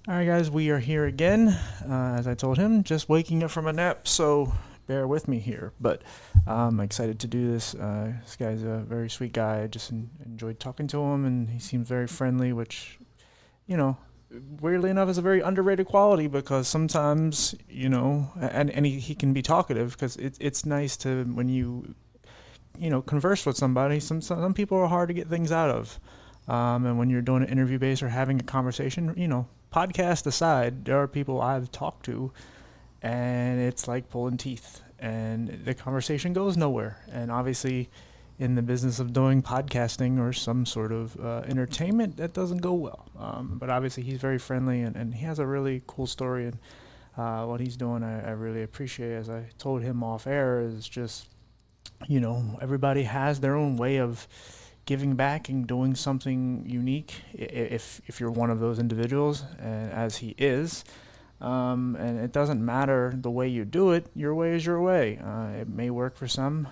All right, guys, we are here again. As I told him, just waking up from a nap, so bear with me here. But I'm excited to do this. This guy's a very sweet guy. I just enjoyed talking to him, and he seems very friendly, which, you know, weirdly enough, is a very underrated quality because sometimes, and he can be talkative because it's nice to, when converse with somebody, some people are hard to get things out of. And when you're doing an interview base or having a conversation, podcast aside, there are people I've talked to, and it's like pulling teeth, and the conversation goes nowhere. And obviously, in the business of doing podcasting or some sort of entertainment, that doesn't go well. But obviously, he's very friendly, and he has a really cool story. And what he's doing, I really appreciate. As I told him off air, is just everybody has their own way of giving back and doing something unique. If you're one of those individuals, and as he is, and it doesn't matter the way you do it. Your way is your way. It may work for some.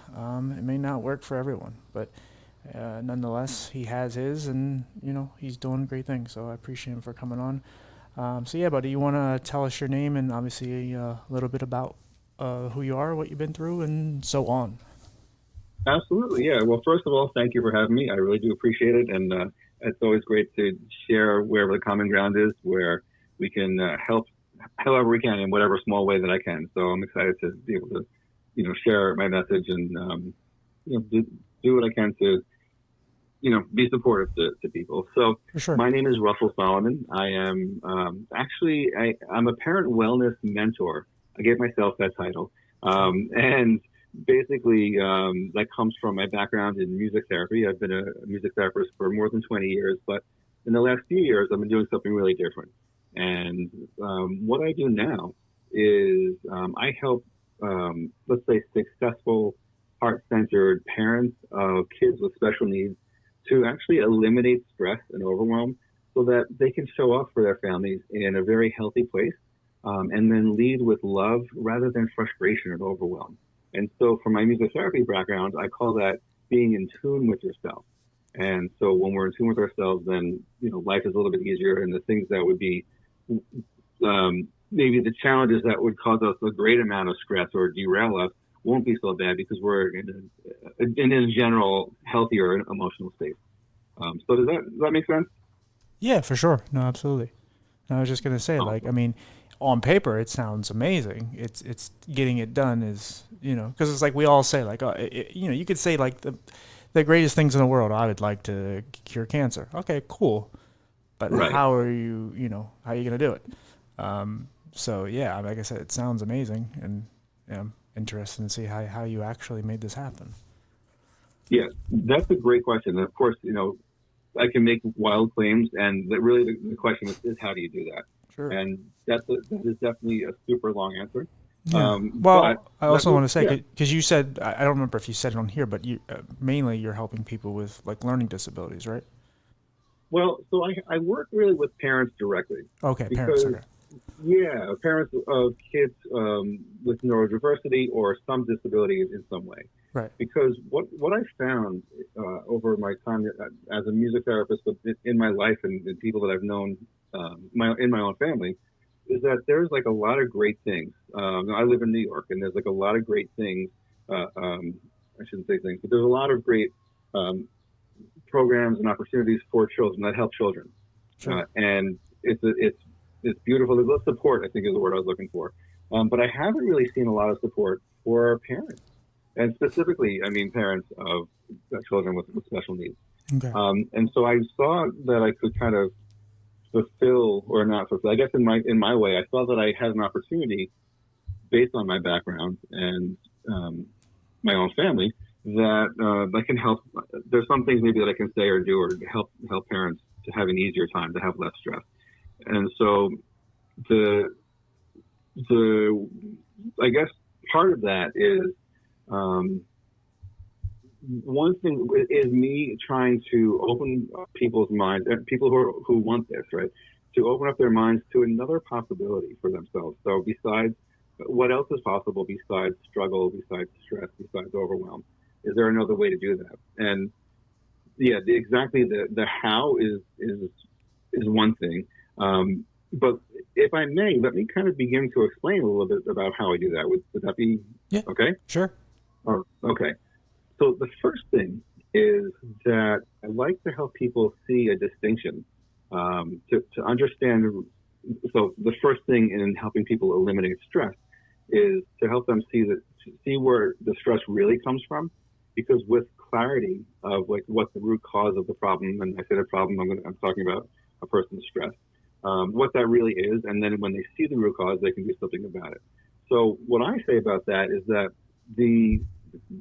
It may not work for everyone. But nonetheless, he has his, and he's doing great things. So I appreciate him for coming on. So yeah, buddy, you want to tell us your name and obviously a little bit about who you are, what you've been through, and so on. Absolutely, yeah. Well, first of all, thank you for having me. I really do appreciate it, and it's always great to share wherever the common ground is, where we can help however we can in whatever small way that I can. So I'm excited to be able to, share my message and do what I can to, be supportive to people. So For sure. my name is Russell Solomon. I am I'm a parent wellness mentor. I gave myself that title, and basically, that comes from my background in music therapy. I've been a music therapist for more than 20 years, but in the last few years, I've been doing something really different. And what I do now is I help, let's say, successful, heart-centered parents of kids with special needs to actually eliminate stress and overwhelm so that they can show up for their families in a very healthy place, and then lead with love rather than frustration and overwhelm. And so from my music therapy background, I call that being in tune with yourself. And so when we're in tune with ourselves, then, life is a little bit easier, and the things that would be maybe the challenges that would cause us a great amount of stress or derail us won't be so bad because we're in a general healthier emotional state. So does that make sense? Yeah, for sure. No, absolutely. I was just gonna say, like, I Awesome. mean, on paper it sounds amazing. It's getting it done is because it's like we all say like you could say like the greatest things in the world. I would like to cure cancer. Okay, cool. But Right. how are you gonna do it? So yeah, like I said, it sounds amazing, and I'm interested to see how you actually made this happen. Yeah, that's a great question. And of course, I can make wild claims, and really the question is how do you do that? Sure. And that is definitely a super long answer. Yeah. But Well, I also want to say yeah, because you said I don't remember if you said it on here, but you mainly you're helping people with like learning disabilities, right? well, so I work really with parents directly Okay, parents. because Okay. yeah, parents of kids with neurodiversity or some disabilities in some way. Right. Because what I found over my time as a music therapist, but in my life and the people that I've known in my own family, is that there's like a lot of great things. I live in New York, and there's like a lot of great things. I shouldn't say things, but there's a lot of great um, programs and opportunities for children that help children, Sure. and it's beautiful. There's a lot of support, I think, is the word I was looking for. But I haven't really seen a lot of support for parents, and specifically, I mean, parents of children with special needs. Okay. And so I saw that I could kind of fulfill or not fulfill. I guess in my way, I saw that I had an opportunity based on my background and my own family that can help. There's some things maybe that I can say or do or help parents to have an easier time, to have less stress. And so the the I guess part of that is um, one thing is me trying to open up people's minds, and people who want this, right, to open up their minds to another possibility for themselves. So besides, what else is possible besides struggle, besides stress, besides overwhelm? Is there another way to do that? And yeah, exactly the how is one thing. but if I may, let me kind of begin to explain a little bit about how I do that. Would that be Yeah, okay? sure. Or, okay. So the first thing is that I like to help people see a distinction, to understand. So the first thing in helping people eliminate stress is to help them see where the stress really comes from, because with clarity of like what the root cause of the problem, and I say the problem, I'm talking about a person's stress, what that really is, and then when they see the root cause, they can do something about it. So what I say about that is that the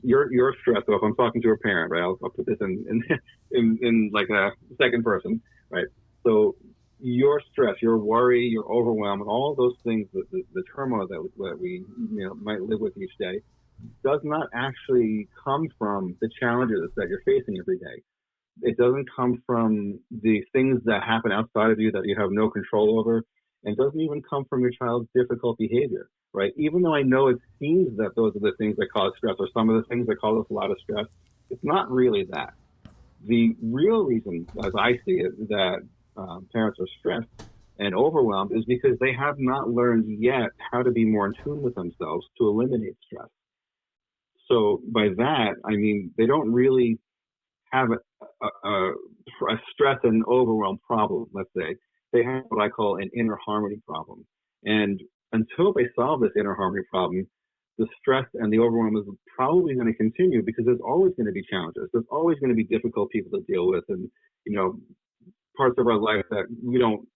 your stress. So if I'm talking to a parent, right, I'll put this in like a second person, right? So your stress, your worry, your overwhelm, and all those things, the turmoil that we might live with each day, does not actually come from the challenges that you're facing every day. It doesn't come from the things that happen outside of you that you have no control over. And it doesn't even come from your child's difficult behavior, right? Even though I know it seems that those are the things that cause stress, or some of the things that cause us a lot of stress, it's not really that. The real reason, as I see it, that parents are stressed and overwhelmed is because they have not learned yet how to be more in tune with themselves to eliminate stress. So by that, I mean, they don't really have a stress and overwhelm problem, let's say. They have what I call an inner harmony problem. And until they solve this inner harmony problem, the stress and the overwhelm is probably going to continue, because there's always going to be challenges. There's always going to be difficult people to deal with, and parts of our life that we don't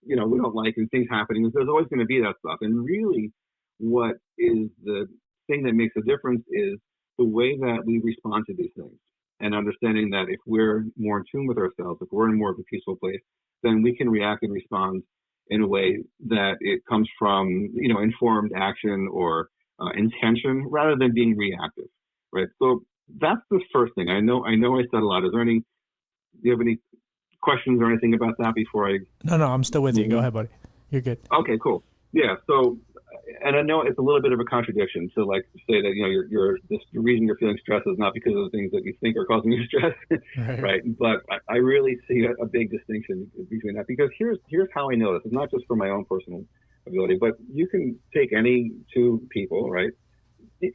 like, and things happening. There's always going to be that stuff. And really, what is the thing that makes a difference is the way that we respond to these things, and understanding that if we're more in tune with ourselves, if we're in more of a peaceful place, then we can react and respond in a way that it comes from, informed action or intention, rather than being reactive, right? So that's the first thing. I know I said a lot. Do you have any questions or anything about that before I No, I'm still with you. move Go on? ahead, buddy. You're good. Okay, cool. Yeah. So, and I know it's a little bit of a contradiction to like say that the reason you're feeling stress is not because of the things that you think are causing you stress, Right. right? But I really see a big distinction between that, because here's how I know this. It's not just for my own personal ability, but you can take any two people, right?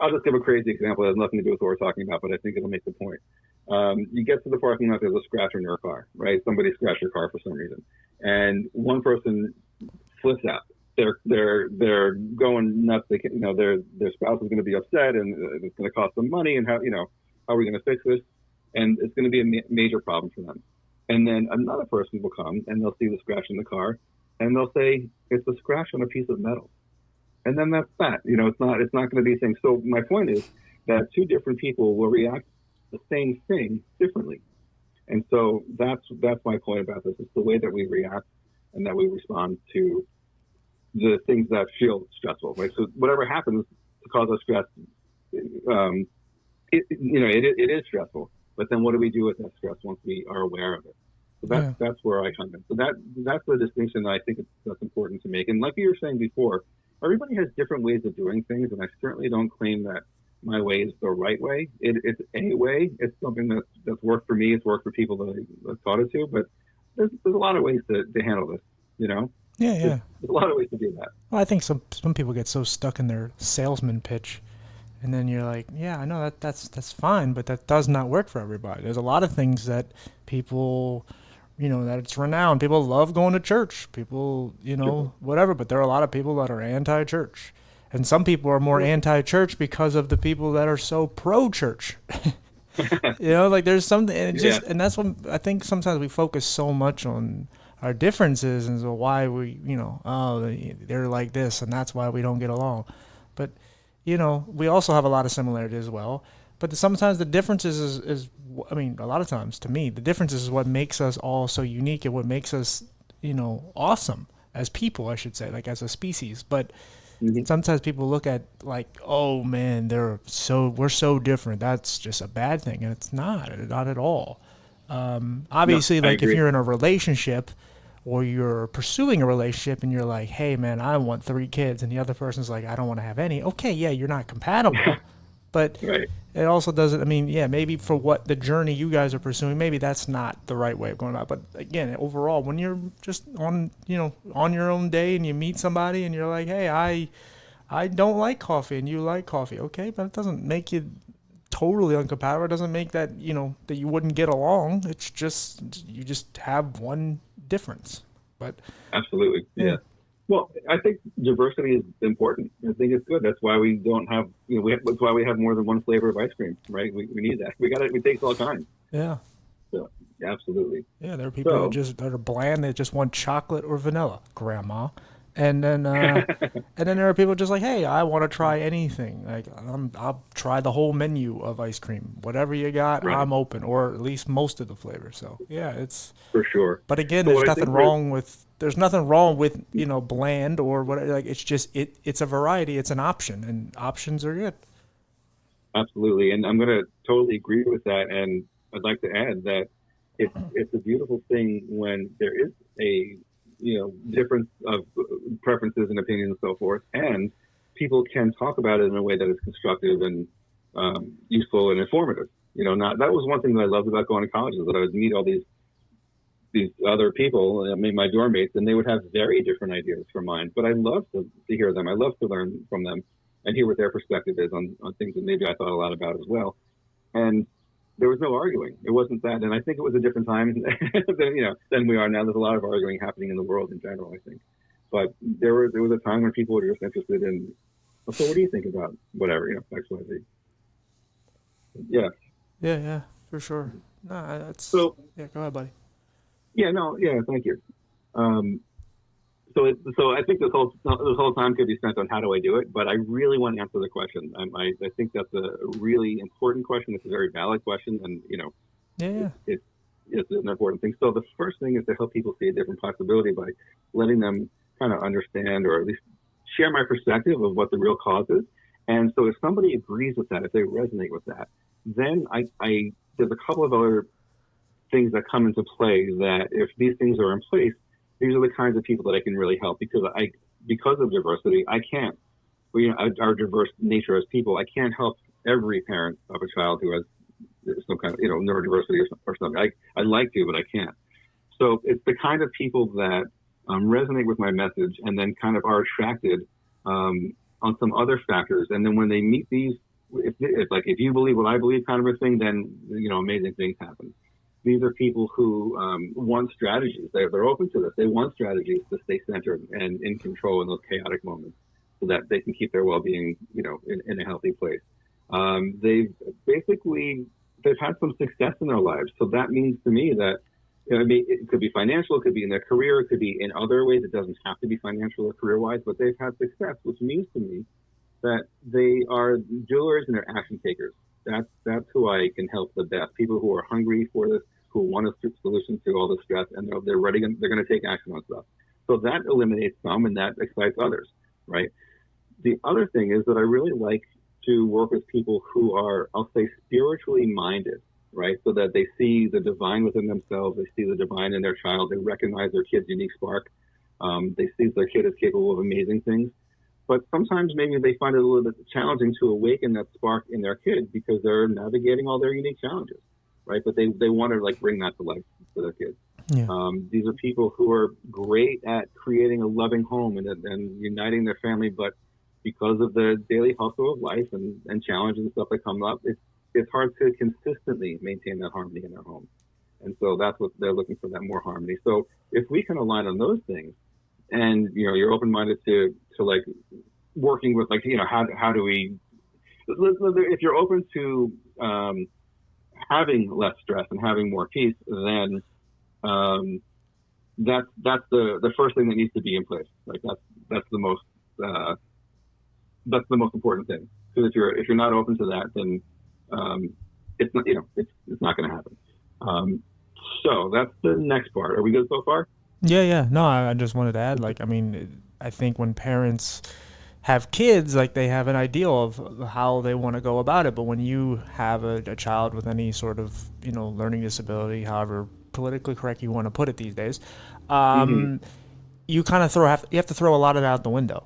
I'll just give a crazy example that has nothing to do with what we're talking about, but I think it'll make the point. You get to the parking lot, there's a scratch on your car, right? Somebody scratched your car for some reason, and one person flips out. They're going nuts. Their spouse is going to be upset, and it's going to cost them money. And how are we going to fix this? And it's going to be a major problem for them. And then another person will come, and they'll see the scratch in the car, and they'll say it's a scratch on a piece of metal. And then that's that. It's not going to be a thing. So my point is that two different people will react to the same thing differently. And so that's my point about this. It's the way that we react and that we respond to the things that feel stressful, right? So whatever happens to cause us stress, it is stressful. But then what do we do with that stress once we are aware of it? So Yeah. that's where I come in. So that's the distinction that I think that's important to make. And like you were saying before, everybody has different ways of doing things, and I certainly don't claim that my way is the right way. It's a way. It's something that's worked for me. It's worked for people that I've taught it to. But there's a lot of ways to handle this. Yeah, There's, yeah. there's a lot of ways to do that. Well, I think some people get so stuck in their salesman pitch, and then you're like, yeah, I know that's fine, but that does not work for everybody. There's a lot of things that people, that it's renowned. People love going to church. People, Sure. whatever. But there are a lot of people that are anti-church, and some people are more Sure. anti-church because of the people that are so pro-church. Like there's something, and Yeah. and that's what I think. Sometimes we focus so much on our differences, and so why we, they're like this, and that's why we don't get along. But we also have a lot of similarities as well. But sometimes the differences is, I mean, a lot of times to me, the differences is what makes us all so unique, and what makes us, awesome as people, I should say, like as a species. But Hmm. sometimes people look at like, oh man, we're so different. That's just a bad thing, and it's not at all. No, Obviously, I like if agree. you're in a relationship or you're pursuing a relationship and you're like, hey man, I want 3 kids, and the other person's like, I don't want to have any. Okay, yeah, you're not compatible, But Right. it also doesn't, I mean, yeah, maybe for what the journey you guys are pursuing, maybe that's not the right way of going about it. But again, overall, when you're just on, on your own day and you meet somebody and you're like, hey, I don't like coffee and you like coffee. Okay, but it doesn't make you totally incompatible. It doesn't make that, that you wouldn't get along. It's just, you just have one difference. But Absolutely. yeah, Yeah. Well, I think diversity is important. I think it's good. That's why we don't have, that's why we have more than one flavor of ice cream, right? We need that. We got it. We taste all kinds. yeah. So, absolutely. Yeah, there are people So, that are bland. They just want chocolate or vanilla, grandma. And then and then there are people just like, hey, I want to try anything. Like I'll try the whole menu of ice cream, whatever you got. right, I'm open, or at least most of the flavors. So yeah, it's. for sure. But again, So, what I think, there's nothing wrong with bland or what. Like it's just it's a variety. It's an option, and options are good. absolutely. And I'm going to totally agree with that. And I'd like to add that it's a beautiful thing when there is a difference of preferences and opinions and so forth, and people can talk about it in a way that is constructive and useful and informative. Not that was one thing that I loved about going to college, is that I would meet all these other people, I mean, my dorm mates, and they would have very different ideas from mine. But I love to hear them. I love to learn from them and hear what their perspective is on things that maybe I thought a lot about as well. And there was no arguing. It wasn't that. And I think it was a different time than we are now. There's a lot of arguing happening in the world in general, I think. But there was a time when people were just interested in, so what do you think about whatever, X, Y, Z. Yeah. Yeah, yeah, for sure. No, that's So, yeah. Go ahead, buddy. yeah, no, yeah, thank you. Um, so I think this whole time could be spent on how do I do it, but I really want to answer the question. I think that's a really important question. It's a very valid question, and Yeah, it, yeah, it, it's an important thing. So the first thing is to help people see a different possibility by letting them kind of understand, or at least share my perspective of what the real cause is. And so if somebody agrees with that, if they resonate with that, then I there's a couple of other things that come into play that if these things are in place, these are the kinds of people that I can really help, because of diversity, I can't, our diverse nature as people, I can't help every parent of a child who has some kind of, neurodiversity or something. I'd like to, but I can't. So it's the kind of people that resonate with my message and then kind of are attracted on some other factors. And then when they meet these, if you believe what I believe kind of a thing, then, amazing things happen. These are people who want strategies. They're open to this. They want strategies to stay centered and in control in those chaotic moments, so that they can keep their well-being, in a healthy place. They've had some success in their lives. So that means to me that, it could be financial, it could be in their career, it could be in other ways. It doesn't have to be financial or career-wise, but they've had success, which means to me that they are doers and they're action takers. That's who I can help the best. People who are hungry for this, who want a solution to all the stress, and they're ready. They're going to take action on stuff. So that eliminates some, and that excites others, right? The other thing is that I really like to work with people who are, I'll say, spiritually minded, right? So that they see the divine within themselves, they see the divine in their child, they recognize their kid's unique spark, they see their kid is capable of amazing things. But sometimes maybe they find it a little bit challenging to awaken that spark in their kid because they're navigating all their unique challenges, right? But they want to bring that to life for their kids. yeah, These are people who are great at creating a loving home and uniting their family, but because of the daily hustle of life and challenges and stuff that come up, it's hard to consistently maintain that harmony in their home. And so that's what they're looking for, that more harmony. So if we can align on those things, and you're open-minded to working with how do we, if you're open to having less stress and having more peace, then that's the first thing that needs to be in place. That's the most important thing, because if you're not open to that, then it's not it's not going to happen. So that's the next part. Are we good so far? yeah, yeah. No, I just wanted to add, like, I mean, I think when parents have kids, like they have an ideal of how they want to go about it. But when you have a child with any sort of learning disability, however politically correct you want to put it these days, Mm-hmm. you kind of you have to throw a lot of that out the window.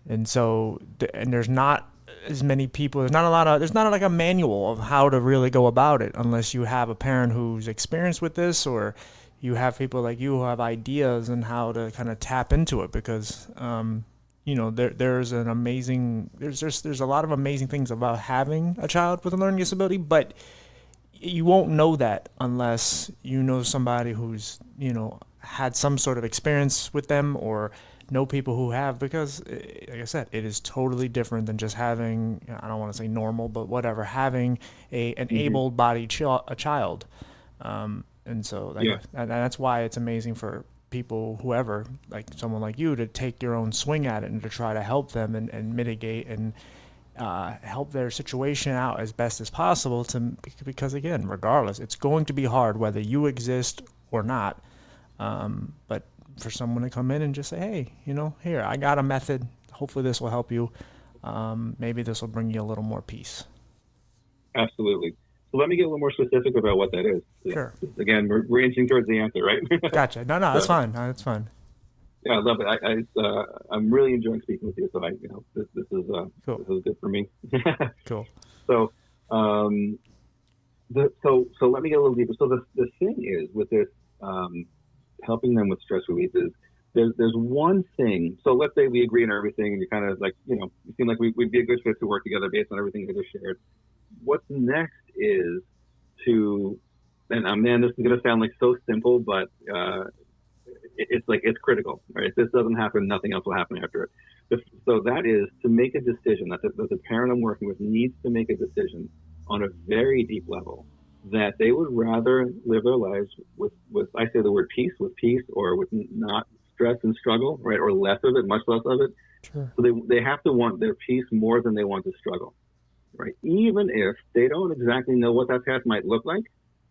And so and there's not as many people. There's not like a manual of how to really go about it unless you have a parent who's experienced with this, or you have people like you who have ideas on how to kind of tap into it. Because there's a lot of amazing things about having a child with a learning disability, but you won't know that unless you know somebody who's had some sort of experience with them, or know people who have, because like I said, it is totally different than just having, I don't want to say normal, but whatever, having an Hmm. able-bodied a child. And so Yeah, and that's why it's amazing for people, whoever, like someone like you, to take your own swing at it and to try to help them and mitigate and help their situation out as best as possible, because again, regardless, it's going to be hard whether you exist or not. But for someone to come in and just say, hey, here, I got a method. Hopefully this will help you. Maybe this will bring you a little more peace. absolutely. So let me get a little more specific about what that is. Sure. Again, we're inching towards the answer, right? Gotcha. No, that's So fine. No, that's fine. yeah, I love it. I'm really enjoying speaking with you. So Cool. this is good for me. Cool. So um, so let me get a little deeper. So the thing is with this, um, helping them with stress relief is there's one thing. So let's say we agree on everything, and you kind of like you seem like we'd be a good fit to work together based on everything I just shared. What's next is to, and man, this is going to sound like so simple, but it's like it's critical. Right? If this doesn't happen, nothing else will happen after it. So that is to make a decision that the parent I'm working with needs to make a decision on a very deep level that they would rather live their lives with I say the word peace, with peace, or with not stress and struggle, right, or less of it, much less of it. Sure. So they have to want their peace more than they want to struggle, right? Even if they don't exactly know what that path might look like,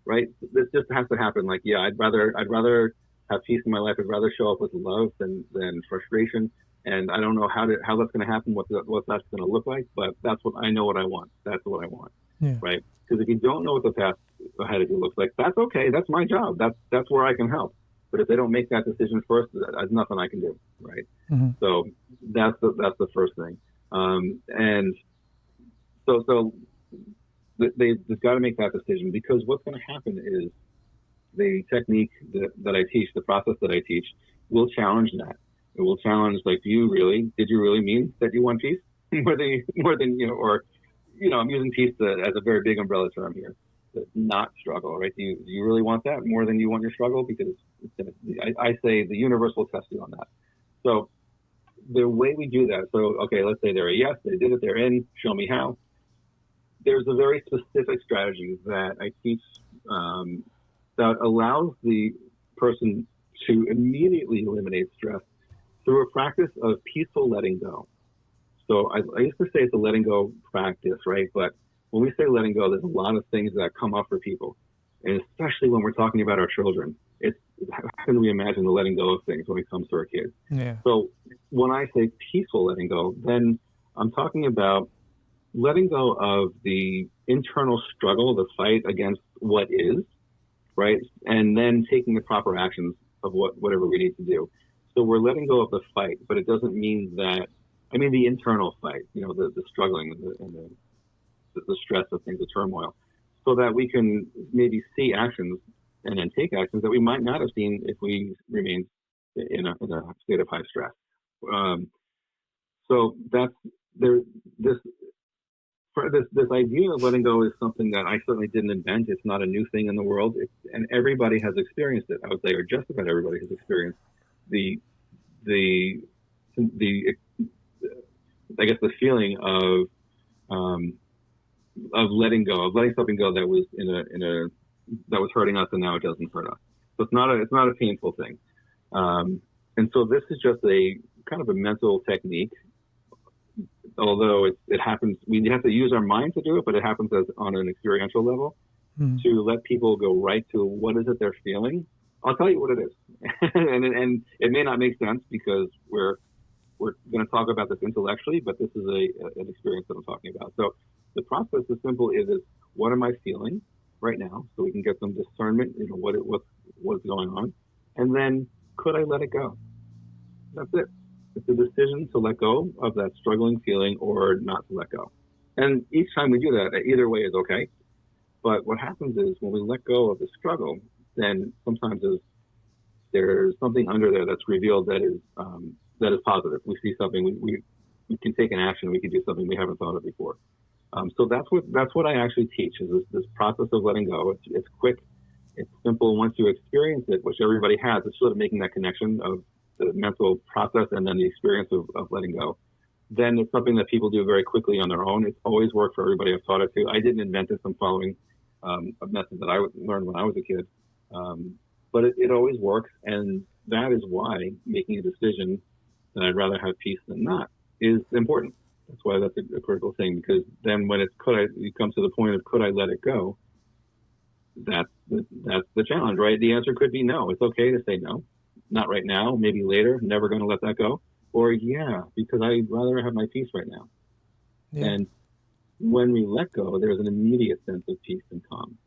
right? This just has to happen. Like, yeah, I'd rather have peace in my life. I'd rather show up with love than frustration. And I don't know how that's going to happen, what that's going to look like, but that's what I know what I want. That's what I want, Yeah. right? Because if you don't know what the path ahead of you looks like, that's okay. That's my job. That's where I can help. But if they don't make that decision first, there's nothing I can do, right? Mm-hmm. So that's the first thing. And so they've got to make that decision, because what's going to happen is the technique that I teach, the process that I teach, will challenge that. It will challenge, like, did you really mean that you want peace more than or I'm using peace as a very big umbrella term here. Not struggle, right? Do you really want that more than you want your struggle? Because I say the universe will test you on that. So the way we do that, so okay, let's say they're a yes, they did it, they're in. Show me how. There's a very specific strategy that I teach, that allows the person to immediately eliminate stress through a practice of peaceful letting go. So I used to say it's a letting go practice, right? But when we say letting go, there's a lot of things that come up for people, and especially when we're talking about our children. It's how can we imagine the letting go of things when it comes to our kids? Yeah. So when I say peaceful letting go, then I'm talking about letting go of the internal struggle, the fight against what is, right? And then taking the proper actions of whatever we need to do. So we're letting go of the fight, but it doesn't mean that, I mean, the internal fight, the struggling and the stress of things, the turmoil, so that we can maybe see actions and then take actions that we might not have seen if we remained in a state of high stress. Um, so that's there. This idea of letting go is something that I certainly didn't invent. It's not a new thing in the world, and everybody has experienced it. I would say, or just about everybody has experienced the the the I guess the feeling of letting go, of letting something go that was that was hurting us, and now it doesn't hurt us. So it's not a painful thing. And so this is just a kind of a mental technique, although it happens, we have to use our mind to do it, but it happens on an experiential level, to let people go right to what is it they're feeling. I'll tell you what it is. and it may not make sense because we're going to talk about this intellectually, but this is an experience that I'm talking about. So the process is simple. Is what am I feeling right now? So we can get some discernment, what's going on. And then could I let it go? That's it. It's a decision to let go of that struggling feeling or not to let go. And each time we do that, either way is okay. But what happens is when we let go of the struggle, then sometimes there's something under there that's revealed that is positive. We see something, we can take an action, we can do something we haven't thought of before. So that's what I actually teach is this process of letting go. It's quick, it's simple. Once you experience it, which everybody has, it's sort of making that connection of the mental process and then the experience of letting go. Then it's something that people do very quickly on their own. It's always worked for everybody I've taught it to. I didn't invent this. I'm following a method that I learned when I was a kid. But it always works. And that is why making a decision that I'd rather have peace than not is important. That's why that's a critical thing, because then when it comes to the point of could I let it go, that's the challenge, right? The answer could be no. It's okay to say no. Not right now, maybe later, never going to let that go. Or yeah, because I'd rather have my peace right now. Yeah. And when we let go, there's an immediate sense of peace and calm.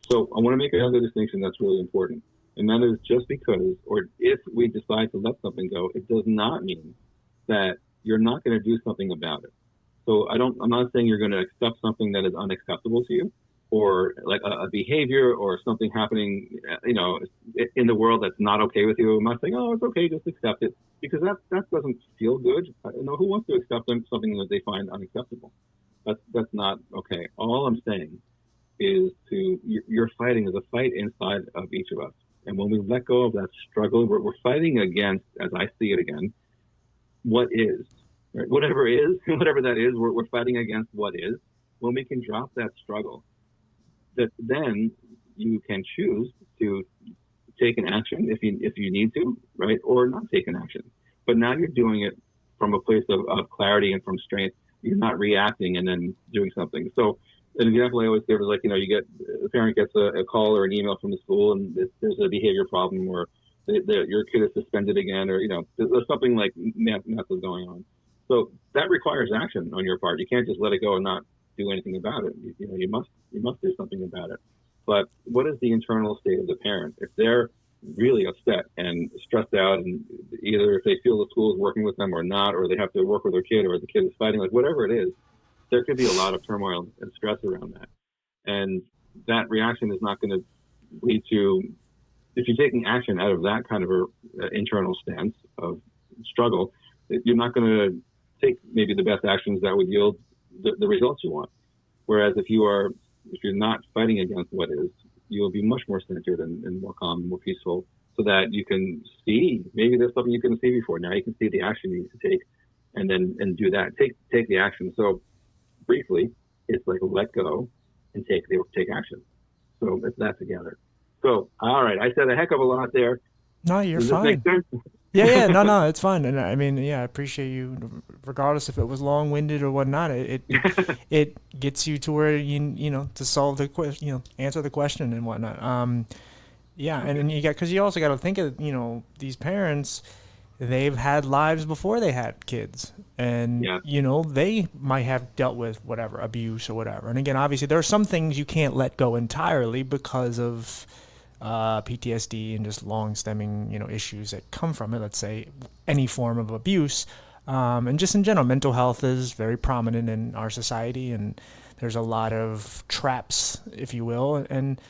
So I want to make another distinction that's really important. And that is just because, or if we decide to let something go, it does not mean that you're not going to do something about it. So I'm not saying you're going to accept something that is unacceptable to you, or like a behavior or something happening, in the world that's not okay with you. I'm not saying, oh, it's okay, just accept it, because that doesn't feel good. Who wants to accept something that they find unacceptable? That's not okay. All I'm saying is you're fighting is a fight inside of each of us. And when we let go of that struggle, we're fighting against, as I see it again, what is, right? Whatever that is, we're fighting against what is. When we can drop that struggle, that then you can choose to take an action if you need to, right? Or not take an action. But now you're doing it from a place of clarity and from strength. You're not reacting and then doing something. So an example I always give is a parent gets a call or an email from the school and there's a behavior problem, or your kid is suspended again, or there's something like massive going on. So that requires action on your part. You can't just let it go and not do anything about it. You must do something about it. But what is the internal state of the parent? If they're really upset and stressed out, and either if they feel the school is working with them or not, or they have to work with their kid, or the kid is fighting, like whatever it is, there could be a lot of turmoil and stress around that. And that reaction is not going to lead to, if you're taking action out of that kind of a internal stance of struggle, you're not going to take maybe the best actions that would yield the results you want. Whereas if you're not fighting against what is, you will be much more centered and more calm and more peaceful, so that you can see, maybe there's something you couldn't see before. Now you can see the action you need to take and do that. Take the action. So briefly, it's like let go and take action. So it's that together. So, all right, I said a heck of a lot there. No, you're Does fine. this make sense? Yeah, no, it's fine. And I mean, I appreciate you, regardless if it was long-winded or whatnot. It gets you to where to solve the question, answer the question and whatnot. Yeah, okay. And because you also got to think of these parents, they've had lives before they had kids, and they might have dealt with whatever abuse or whatever. And again, obviously, there are some things you can't let go entirely because of PTSD and just long-stemming, issues that come from it. Let's say any form of abuse, and just in general, mental health is very prominent in our society, and there's a lot of traps, if you will, and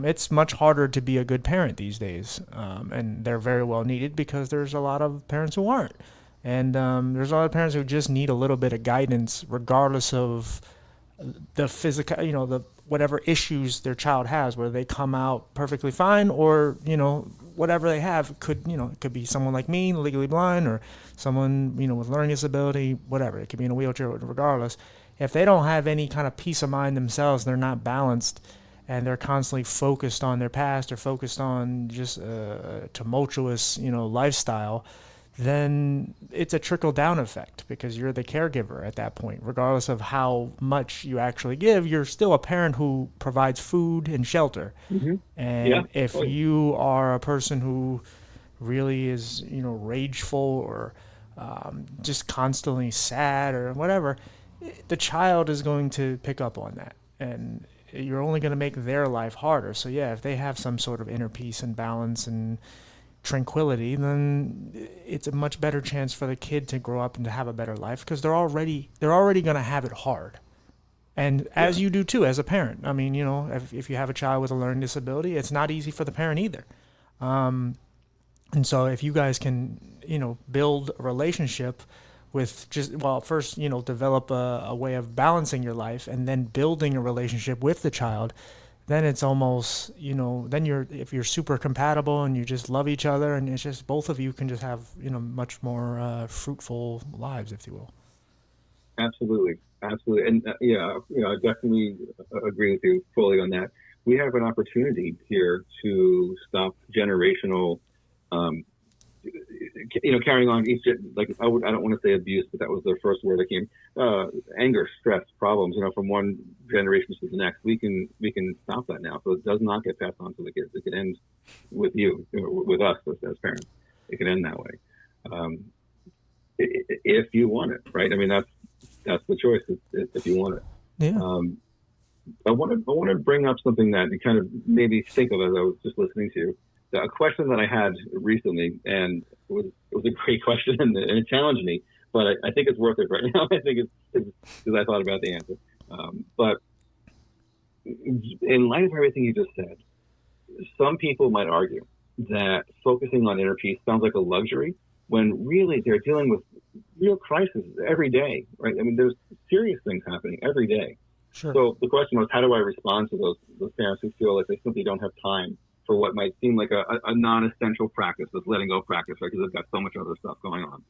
it's much harder to be a good parent these days, and they're very well needed because there's a lot of parents who aren't, and there's a lot of parents who just need a little bit of guidance, regardless of the physical, the whatever issues their child has, whether they come out perfectly fine or, whatever they have could, it could be someone like me, legally blind, or someone, with learning disability, whatever. It could be in a wheelchair, regardless. If they don't have any kind of peace of mind themselves, they're not balanced, and they're constantly focused on their past or focused on just a tumultuous, lifestyle, then it's a trickle-down effect, because you're the caregiver at that point. Regardless of how much you actually give, you're still a parent who provides food and shelter. Mm-hmm. And if you are a person who really is, rageful or just constantly sad or whatever, the child is going to pick up on that. And you're only going to make their life harder. So, if they have some sort of inner peace and balance and tranquility, then it's a much better chance for the kid to grow up and to have a better life, because they're already going to have it hard. And Yeah, as you do too, as a parent. I mean, if you have a child with a learning disability, it's not easy for the parent either. And so if you guys can, build a relationship with just, well, first, develop a way of balancing your life, and then building a relationship with the child, then it's almost, then if you're super compatible and you just love each other, and it's just both of you can just have, much more fruitful lives, if you will. absolutely, absolutely, and I definitely agree with you fully on that. We have an opportunity here to stop generational, um, carrying on each, like I don't want to say abuse, but that was the first word that came. Anger, stress, problems, from one generation to the next. We can stop that now, so it does not get passed on to the kids. It can end with you, with us as parents. It can end that way, um, if you want it, right? I mean, that's the choice. If you want it. Yeah. Um, I want to bring up something that you kind of made me think of as I was just listening to you. A question that I had recently, and it was a great question, and it challenged me. But I think it's worth it right now. I think it's because I thought about the answer. But in light of everything you just said, some people might argue that focusing on inner peace sounds like a luxury when really they're dealing with real crises every day, right? I mean, there's serious things happening every day. Sure. So the question was, how do I respond to those parents who feel like they simply don't have time for what might seem like a non-essential practice, this letting go practice, right? Because they've got so much other stuff going on.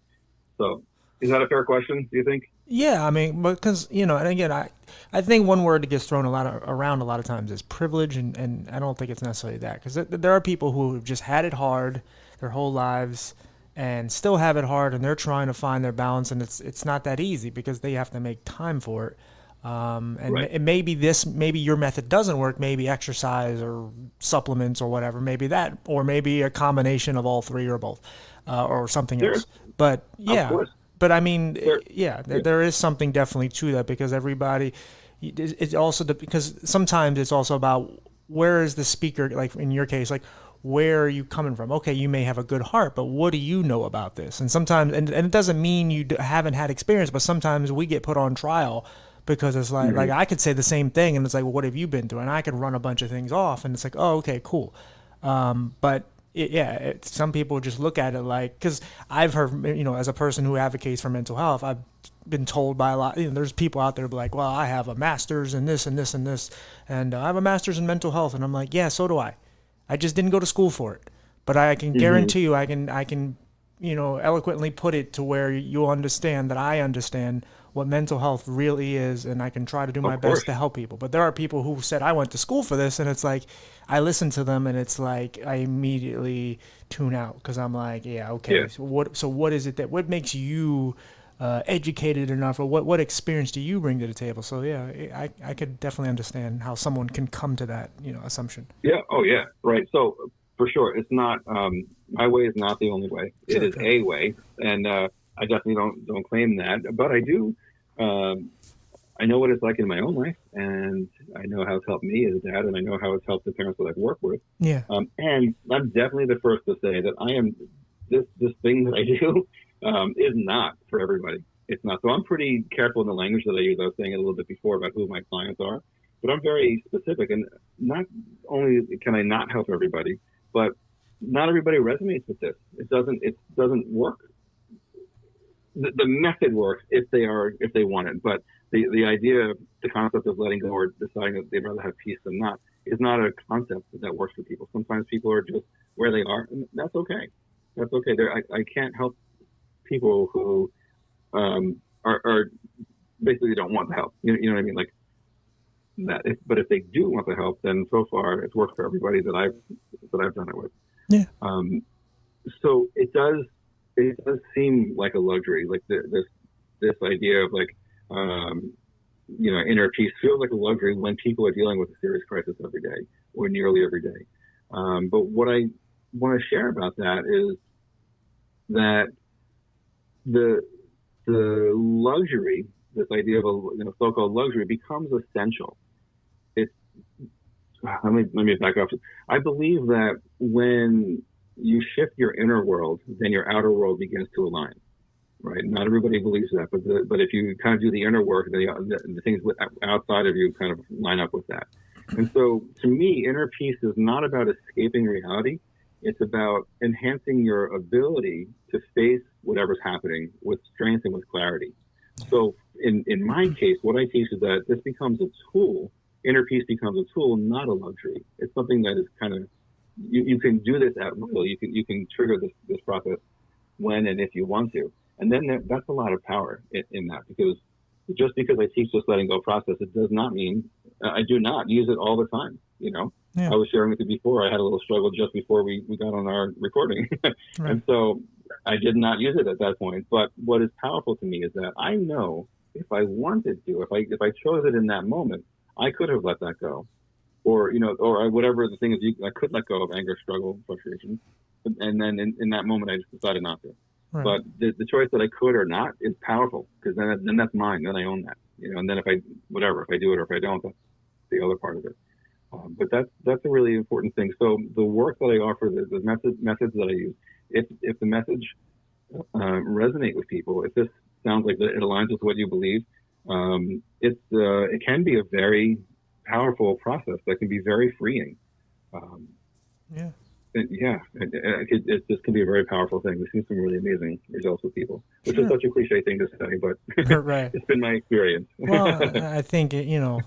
So is that a fair question, do you think? Yeah, I mean, because and again, I think one word that gets thrown around a lot of times is privilege, and I don't think it's necessarily that, because there are people who have just had it hard their whole lives and still have it hard, and they're trying to find their balance, and it's not that easy because they have to make time for it. Right. And maybe your method doesn't work. Maybe exercise or supplements or whatever. Maybe that, or maybe a combination of all three or both, or something There, else. But of yeah, course. but I mean, There, yeah, yeah. there is something definitely to that, because everybody, it's also because sometimes it's also about where is the speaker, like in your case, like where are you coming from? Okay, you may have a good heart, but what do you know about this? And sometimes, and it doesn't mean you haven't had experience, but sometimes we get put on trial because it's like Hmm. I could say the same thing, and it's like, well, what have you been through? And I could run a bunch of things off, and it's like, oh, okay, cool. But some people just look at it like, because I've heard, as a person who advocates for mental health, I've been told by a lot, there's people out there like, well, I have a master's in this and this and this, and I have a master's in mental health, and I'm like, yeah, so do I. I just didn't go to school for it, but I can Hmm. guarantee you, I can, eloquently put it to where you'll understand that I understand what mental health really is, and I can try to do my Of best course. to help people. But there are people who said I went to school for this, and it's like I listen to them, and it's like I immediately tune out, because I'm like, yeah, Yeah. okay. So what is it that what makes you educated enough, or what experience do you bring to the table? So yeah, I could definitely understand how someone can come to that assumption. Yeah. Oh, yeah. Right. So for sure, it's not my way is not the only way. It Sure, is sure. a way, and I definitely don't claim that, but I do. Um, I know what it's like in my own life, and I know how it's helped me as a dad, and I know how it's helped the parents that I've worked with. Yeah. And I'm definitely the first to say that I am this thing that I do is not for everybody. It's not. So I'm pretty careful in the language that I use. I was saying it a little bit before about who my clients are, but I'm very specific. And not only can I not help everybody, but not everybody resonates with this. It doesn't work. The method works if they want it, but the idea, the concept of letting go or deciding that they'd rather have peace than not is not a concept that works for people. Sometimes people are just where they are, and that's okay. That's okay. I can't help people who are basically don't want the help. You know what I mean? Like that. But if they do want the help, then so far it's worked for everybody that I've done it with. Yeah. Um, so it does seem like a luxury, like this idea of like um, inner peace feels like a luxury when people are dealing with a serious crisis every day or nearly every day. But what I want to share about that is that the the luxury, this idea of a so-called luxury, becomes essential. It's let me back up. I believe that when you shift your inner world, then your outer world begins to align. Right? Not everybody believes that, but if you kind of do the inner work, the things outside of you kind of line up with that. And so, to me, inner peace is not about escaping reality. It's about enhancing your ability to face whatever's happening with strength and with clarity. So, in my case, what I teach is that this becomes a tool. Inner peace becomes a tool, not a luxury. It's something that is kind of you can do this at will. You can trigger this process when and if you want to. And then that's a lot of power in that, because just because I teach this letting go process, it does not mean I do not use it all the time. Yeah. I was sharing with you before, I had a little struggle just before we got on our recording. Right. And so I did not use it at that point. But what is powerful to me is that I know if I wanted to, if I chose it in that moment, I could have let that go. Or whatever the thing is, I could let go of anger, struggle, frustration. And then in that moment, I just decided not to. Right. But the choice that I could or not is powerful, because then that's mine. Then I own that. And then if I do it or if I don't, that's the other part of it. But that's a really important thing. So the work that I offer, the methods that I use, if the message resonate with people, if this sounds like it aligns with what you believe, it can be a very powerful process that can be very freeing. Yeah. It just can be a very powerful thing. We've seen some really amazing results with people, which is such a cliche thing to say, but right. It's been my experience. Well, I think,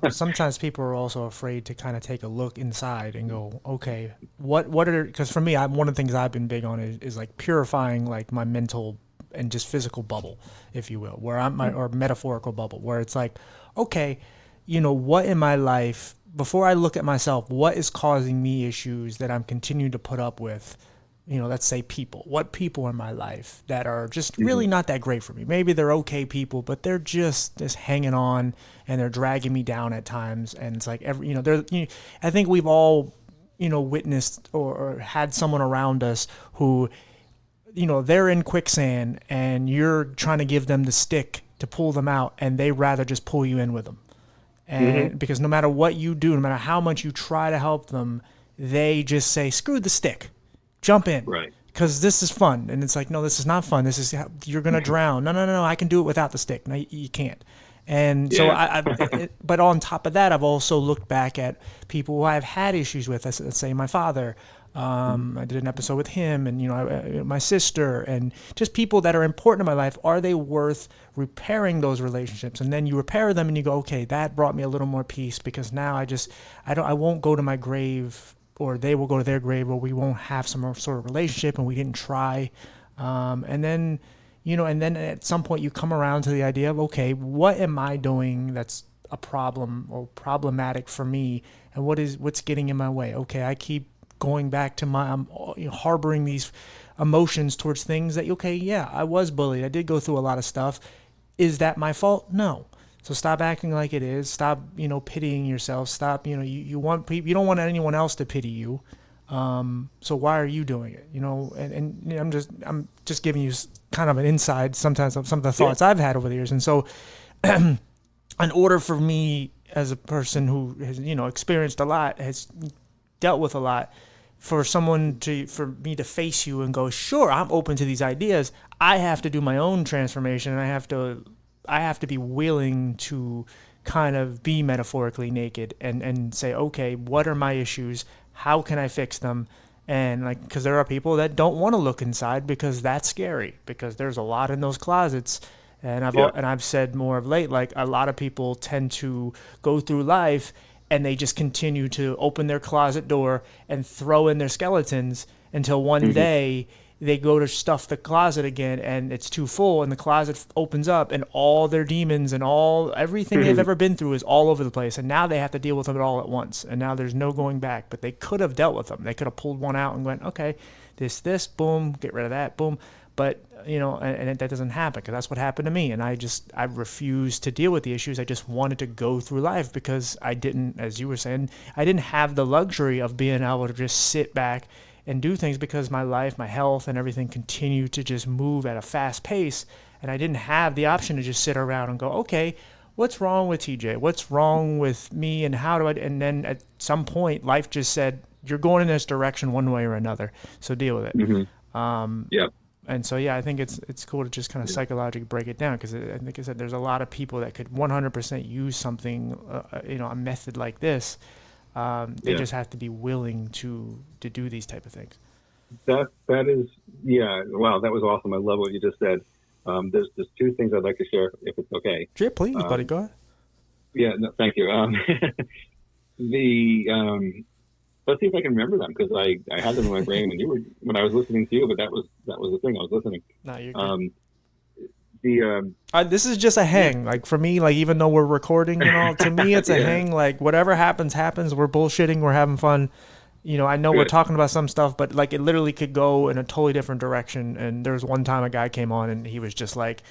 sometimes people are also afraid to kind of take a look inside and go, okay, what are, because for me, one of the things I've been big on is like purifying like my mental and just physical bubble, if you will, where or metaphorical bubble, where it's like, okay, what in my life, before I look at myself, what is causing me issues that I'm continuing to put up with? Let's say people. What people in my life that are just really not that great for me? Maybe they're okay people, but they're just hanging on and they're dragging me down at times. And it's like I think we've all, witnessed or had someone around us who, they're in quicksand and you're trying to give them the stick to pull them out, and they rather just pull you in with them. And because no matter what you do, no matter how much you try to help them, they just say, screw the stick, jump in. Right. Because this is fun. And it's like, no, this is not fun. This is, you're going to drown. No, I can do it without the stick. No, you can't. And so but on top of that, I've also looked back at people who I've had issues with. Let's say my father. I did an episode with him, and my sister, and just people that are important in my life. Are they worth repairing those relationships? And then you repair them, and you go, okay, that brought me a little more peace, because now I won't go to my grave, or they will go to their grave, or we won't have some sort of relationship, and we didn't try. And then at some point you come around to the idea of, okay, what am I doing that's a problem or problematic for me, and what's getting in my way? Okay, I keep going back to I'm harboring these emotions towards things that, okay, yeah, I was bullied. I did go through a lot of stuff. Is that my fault? No. So stop acting like it is. Stop, pitying yourself. Stop, you don't want anyone else to pity you. So why are you doing it? And I'm just giving you kind of an insight sometimes of some of the thoughts I've had over the years. And so in order for me as a person who has, experienced a lot, has dealt with a lot, for me to face you and go, sure, I'm open to these ideas, I have to do my own transformation, and I have to be willing to kind of be metaphorically naked and say, okay, what are my issues? How can I fix them? And because there are people that don't want to look inside because that's scary, because there's a lot in those closets. And I've said more of late, like a lot of people tend to go through life and they just continue to open their closet door and throw in their skeletons until one day they go to stuff the closet again and it's too full, and the closet opens up and all their demons and everything they've ever been through is all over the place. And now they have to deal with them all at once. And now there's no going back, but they could have dealt with them. They could have pulled one out and went, okay, this, boom, get rid of that, boom. But, and that doesn't happen, because that's what happened to me. And I refused to deal with the issues. I just wanted to go through life because I didn't, as you were saying, I didn't have the luxury of being able to just sit back and do things, because my life, my health, and everything continued to just move at a fast pace. And I didn't have the option to just sit around and go, okay, what's wrong with TJ? What's wrong with me? And how do I? And then at some point, life just said, you're going in this direction one way or another. So deal with it. Yep. And so, yeah, I think it's cool to just kind of psychologically break it down, because, like I said, there's a lot of people that could 100% use something, a method like this. They just have to be willing to do these type of things. That is, yeah. Wow, that was awesome. I love what you just said. There's just two things I'd like to share, if it's okay. Sure, please, buddy, go ahead. Yeah, no, thank you. Let's see if I can remember them, because I had them in my brain when I was listening to you, but that was the thing I was listening. No, you're good. This is just a hang. Yeah. Like, for me, like, even though we're recording and all, to me it's a hang. Like, whatever happens. We're bullshitting. We're having fun. I know we're talking about some stuff, but like, it literally could go in a totally different direction. And there was one time a guy came on and he was just like,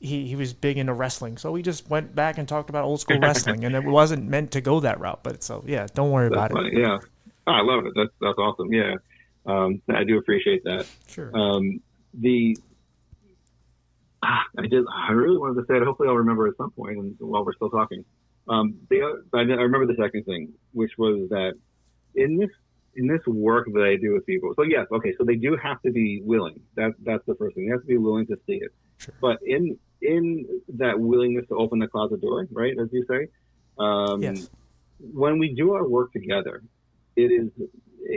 he was big into wrestling, so we just went back and talked about old school wrestling, and it wasn't meant to go that route. But so, yeah, don't worry about funny. it. Yeah, I love it. That's awesome. Yeah, I do appreciate that. Sure. I really wanted to say it. Hopefully, I'll remember at some point, and while we're still talking. I remember the second thing, which was that in this work that I do with people. So yes, okay. So they do have to be willing. That's the first thing. They have to be willing to see it. Sure. But in that willingness to open the closet door, right, as you say, yes. When we do our work together, it is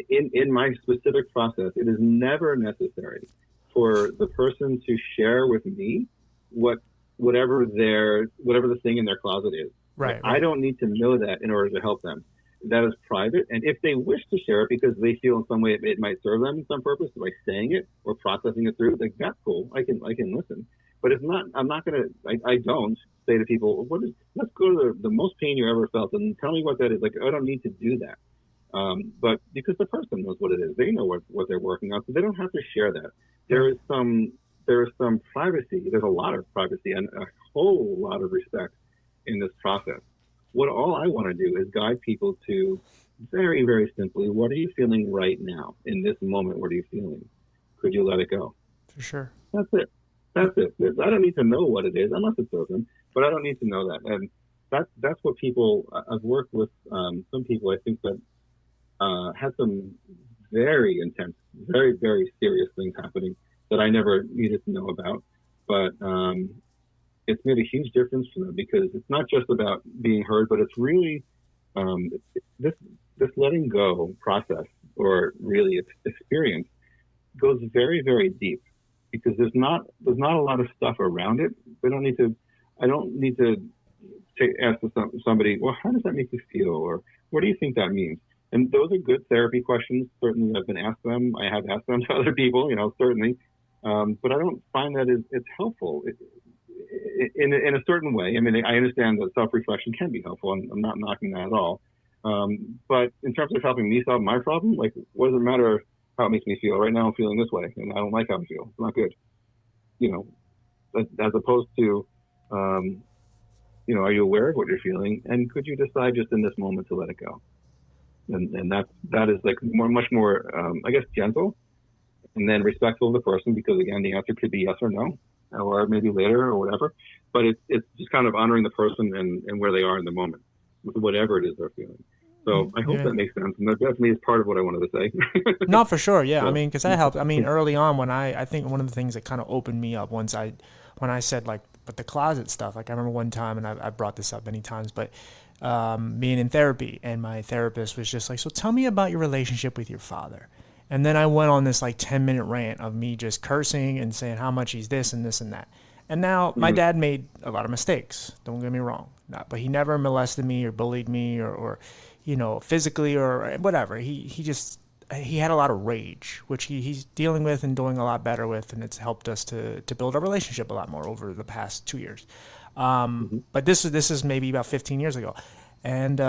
in my specific process. It is never necessary for the person to share with me whatever the thing in their closet is. Right. I don't need to know that in order to help them. That is private, and if they wish to share it because they feel in some way it might serve them in some purpose by saying it or processing it through, like, that's cool. I can listen, but it's not. I'm not gonna. I don't say to people, let's go to the most pain you ever felt and tell me what that is. Like, I don't need to do that. But because the person knows what it is, they know what they're working on, so they don't have to share that. There is some privacy. There's a lot of privacy and a whole lot of respect in this process. All I want to do is guide people to very, very simply, what are you feeling right now in this moment? What are you feeling? Could you let it go? For sure. That's it. I don't need to know what it is unless it's open, but I don't need to know that. And that's what people, I've worked with some people, I think, that had some very intense, very, very serious things happening that I never needed to know about. But it's made a huge difference for them, because it's not just about being heard, but it's really this letting go process, or really experience, goes very, very deep, because there's not a lot of stuff around it. I don't need to ask somebody, well, how does that make you feel, or what do you think that means? And those are good therapy questions. Certainly, I've been asked them. I have asked them to other people, certainly. But I don't find that it's helpful. In a certain way. I mean, I understand that self-reflection can be helpful, and I'm not knocking that at all. But in terms of helping me solve my problem, like, what does it matter how it makes me feel? Right now I'm feeling this way, and I don't like how I feel. It's not good. As opposed to, are you aware of what you're feeling? And could you decide just in this moment to let it go? And that is like much more, I guess, gentle, and then respectful of the person, because, again, the answer could be yes or no, or maybe later, or whatever. But it's just kind of honoring the person and where they are in the moment, with whatever it is they're feeling. So I hope that makes sense. And that definitely is part of what I wanted to say. No, for sure. Yeah. So, I mean, because that helped. I mean, early on, when I think one of the things that kind of opened me up when I said, like, but the closet stuff, like, I remember one time, and I brought this up many times, but being in therapy, and my therapist was just like, so tell me about your relationship with your father. And then I went on this like 10-minute rant of me just cursing and saying how much he's this and this and that. And now my dad made a lot of mistakes. Don't get me wrong. But he never molested me or bullied me or physically or whatever. He had a lot of rage, which he's dealing with and doing a lot better with. And it's helped us to build our relationship a lot more over the past 2 years. But this is maybe about 15 years ago. And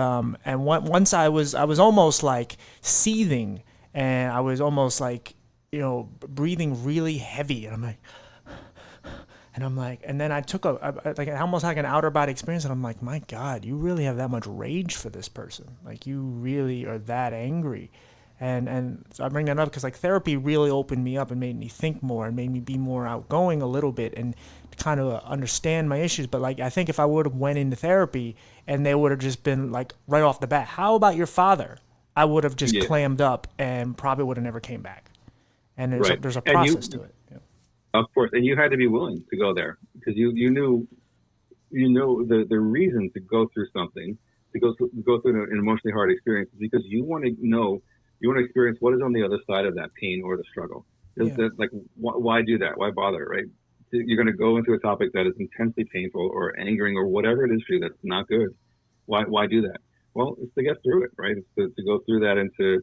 once I was almost like seething, and I was almost like, breathing really heavy. And I'm like, and then I took almost like an outer body experience. And I'm like, my God, you really have that much rage for this person. Like, you really are that angry. And so I bring that up because, like, therapy really opened me up and made me think more and made me be more outgoing a little bit and kind of understand my issues. But, like, I think if I would have went into therapy and they would have just been like right off the bat, how about your father? I would have just Yeah. clammed up and probably would have never came back. And Right. there's a And process to it. Yeah. of course, and you had to be willing to go there because you knew the reason to go through something, to go through an emotionally hard experience is because you want to experience what is on the other side of that pain or the struggle. Yeah. Like, why do that? Why bother, right? You're going to go into a topic that is intensely painful or angering or whatever it is for you that's not good. Why do that? Well, it's to get through it, right? It's to go through that and to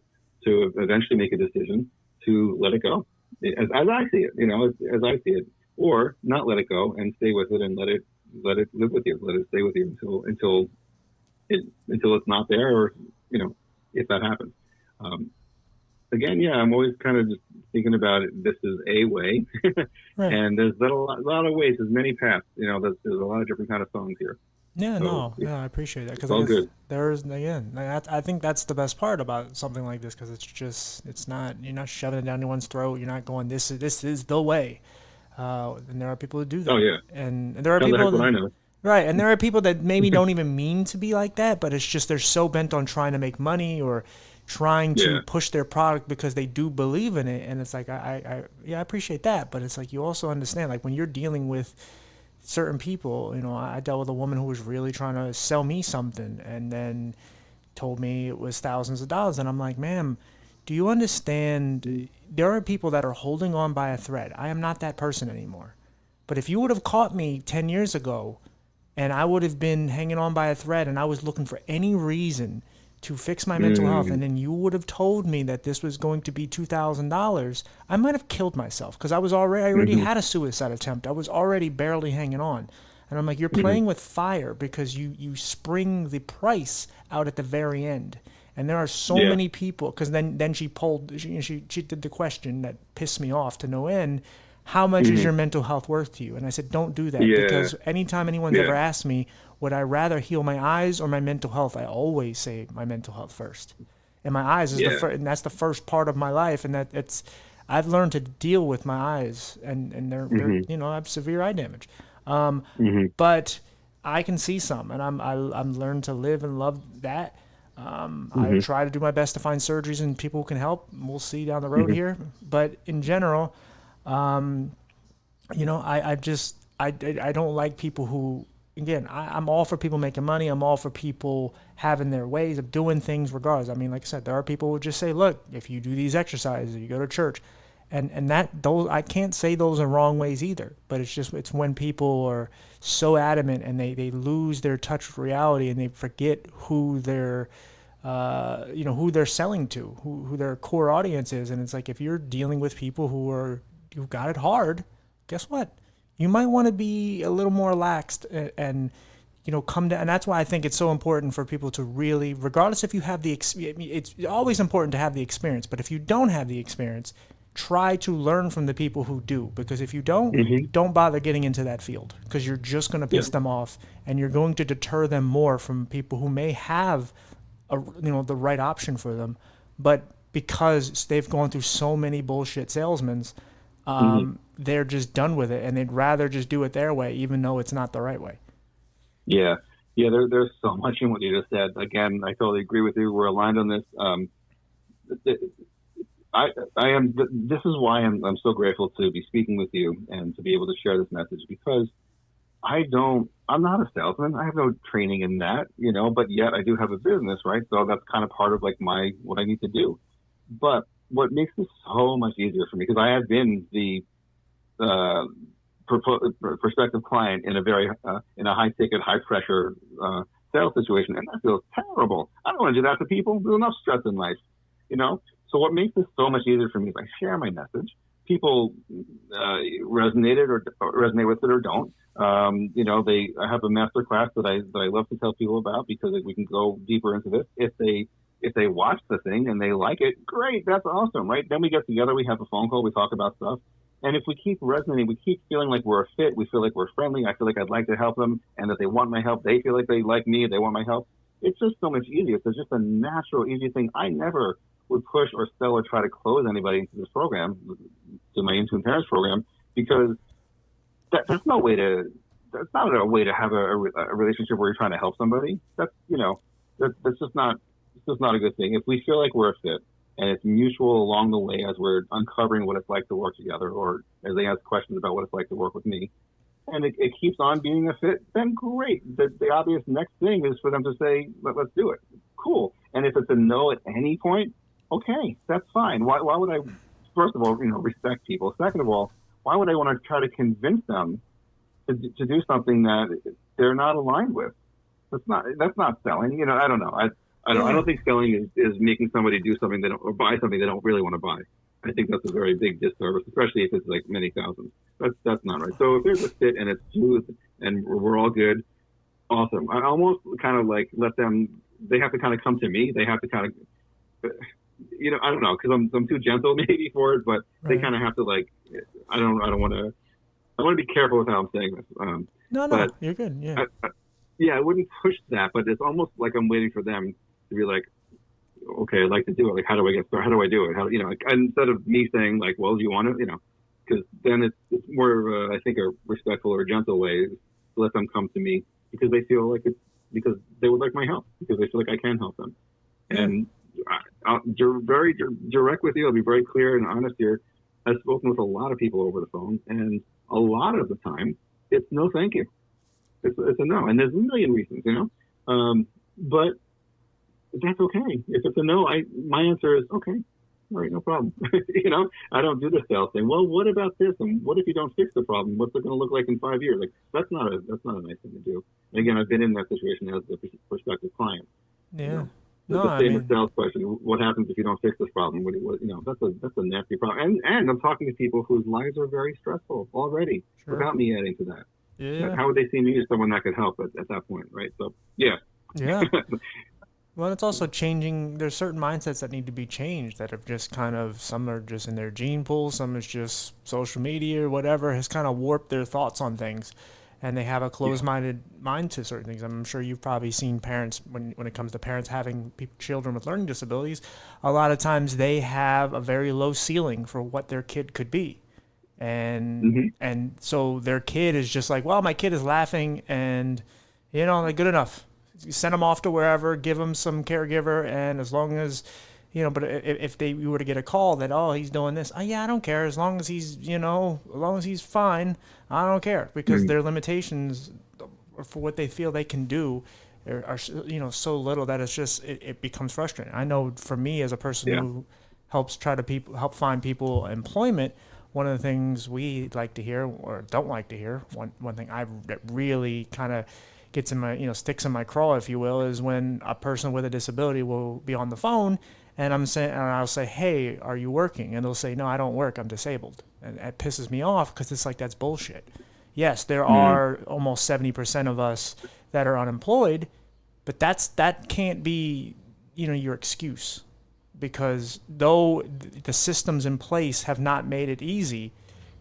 eventually make a decision to let it go, as I see it, as I see it, or not let it go and stay with it and let it live with you, let it stay with you until it's not there, or if that happens. Um, Again, yeah, I'm always kind of just thinking about it. This is a way, Right. and there's a lot of ways. There's many paths. There's a lot of different kind of songs here. Yeah, So no, yeah, I appreciate that it's because I all guess good. there's again, I think that's the best part about something like this because it's not you're not shoving it down anyone's throat. You're not going this is the way. And there are people who do Oh that, yeah, and there are how the people heck would that, I know? right, and there are people that maybe don't even mean to be like that, but it's just they're so bent on trying to make money or trying to Yeah. push their product because they do believe in it, and it's like yeah, I appreciate that, but it's like you also understand like when you're dealing with certain people, I dealt with a woman who was really trying to sell me something and then told me it was thousands of dollars. And I'm like, ma'am, do you understand? There are people that are holding on by a thread. I am not that person anymore. But if you would have caught me 10 years ago and I would have been hanging on by a thread and I was looking for any reason to fix my mental health, and Mm, then you would have told me that this was going to be $2,000, I might have killed myself because I already hmm had a suicide attempt. I was already barely hanging on. And I'm like, you're hmm playing with fire because you spring the price out at the very end. And there are so Yeah. many people because then she did the question that pissed me off to no end. How much is hmm your mental health worth to you? And I said, don't do that Yeah. because anytime anyone's Yeah. ever asked me, would I rather heal my eyes or my mental health? I always say my mental health first. And my eyes is the Yeah. first, and that's the first part of my life. And I've learned to deal with my eyes, and they're hmm I have severe eye damage. hmm But I can see some, and I'm learned to live and love that. I hmm try to do my best to find surgeries and people who can help. We'll see down the road hmm here, but in general, I don't like people who, again, I'm all for people making money. I'm all for people having their ways of doing things regardless. I mean, like I said, there are people who just say, look, if you do these exercises, you go to church, and that those I can't say those are wrong ways either. But it's when people are so adamant and they lose their touch with reality and they forget who who they're selling to, who their core audience is. And it's like if you're dealing with people who've got it hard, guess what? You might want to be a little more laxed and come down. And that's why I think it's so important for people to really, regardless if you have the experience, it's always important to have the experience. But if you don't have the experience, try to learn from the people who do. Because if you hmm don't bother getting into that field because you're just going to Yeah. piss them off and you're going to deter them more from people who may have the right option for them, but because they've gone through so many bullshit salesmen, hmm they're just done with it and they'd rather just do it their way, even though it's not the right way. Yeah. Yeah. There's so much in what you just said. Again, I totally agree with you. We're aligned on this. I am. This is why I'm so grateful to be speaking with you and to be able to share this message because I'm not a salesman. I have no training in that, but yet I do have a business, right? So that's kind of part of like what I need to do. But what makes this so much easier for me, because I have been the uh, prospective client in in a high ticket, high pressure sales situation, and that feels terrible. I don't want to do that to people. There's enough stress in life, you know. So what makes this so much easier for me is I share my message. People resonate it or resonate with it or don't. I have a master class that I love to tell people about because we can go deeper into this. If they watch the thing and they like it, great, that's awesome, right? Then we get together, we have a phone call, we talk about stuff. And if we keep resonating, we keep feeling like we're a fit, we feel like we're friendly, I feel like I'd like to help them and that they want my help, they feel like they like me, they want my help. It's just so much easier. It's just a natural, easy thing. I never would push or sell or try to close anybody into this program, to my Intune Parents program, because that's no way to, that's not a way to have a relationship where you're trying to help somebody. That's just not it's just not a good thing. If we feel like we're a fit and it's mutual along the way as we're uncovering what it's like to work together, or as they ask questions about what it's like to work with me, and it keeps on being a fit, then great. The obvious next thing is for them to say, let's do it. Cool. And if it's a no at any point, okay, that's fine. Why would I, first of all, respect people? Second of all, why would I want to try to convince them to do something that they're not aligned with? That's not selling. I don't know. I don't think selling is making somebody do something or buy something they don't really want to buy. I think that's a very big disservice, especially if it's like many thousands. That's not right. So if there's a fit and it's smooth and we're all good, awesome. I almost kind of like let them. They have to kind of come to me. They have to kind of, I don't know, because I'm too gentle maybe for it, but they kind of have to like. I don't want to. I want to be careful with how I'm saying this. No, but you're good. Yeah. I wouldn't push that, but it's almost like I'm waiting for them to be like, okay, I'd like to do it. Like, how do I get started? How do I do it? Instead of me saying like, well, do you want to, because then it's more of I think a respectful or gentle way to let them come to me because they feel like because they would like my help, because they feel like I can help them. And I'll very direct with you. I'll be very clear and honest here. I've spoken with a lot of people over the phone, and a lot of the time it's no, thank you. It's a no, and there's a million reasons, but that's okay. If it's a no, my answer is okay. All right, no problem. I don't do the sales thing. Well, what about this? And what if you don't fix the problem? What's it going to look like in 5 years? Like that's not a nice thing to do. And again, I've been in that situation as a prospective client. Yeah. The famous sales question: what happens if you don't fix this problem? That's a nasty problem. And I'm talking to people whose lives are very stressful already without me adding to that. Yeah. How would they see me as someone that could help at that point, right? So yeah. Yeah. Well, it's also changing. There's certain mindsets that need to be changed that have just kind of, some are just in their gene pool, some is just social media or whatever has kind of warped their thoughts on things, and they have a closed-minded mind to certain things. I'm sure you've probably seen parents, when it comes to parents having children with learning disabilities, a lot of times they have a very low ceiling for what their kid could be. And so their kid is just like, well, my kid is laughing and, like good enough. You send them off to wherever, give them some caregiver, and as long as, but if you were to get a call that, oh, he's doing this, I don't care. As long as he's, as long as he's fine, I don't care, because their limitations for what they feel they can do are so little that it's just, it becomes frustrating. I know for me as a person who helps help find people employment, one of the things we like to hear or don't like to hear, one thing that really kind of gets in my, sticks in my craw, if you will, is when a person with a disability will be on the phone and I'll say, hey, are you working? And they'll say, no, I don't work. I'm disabled. And it pisses me off because it's like, that's bullshit. Yes, there are almost 70% of us that are unemployed, but that can't be, your excuse, because though the systems in place have not made it easy,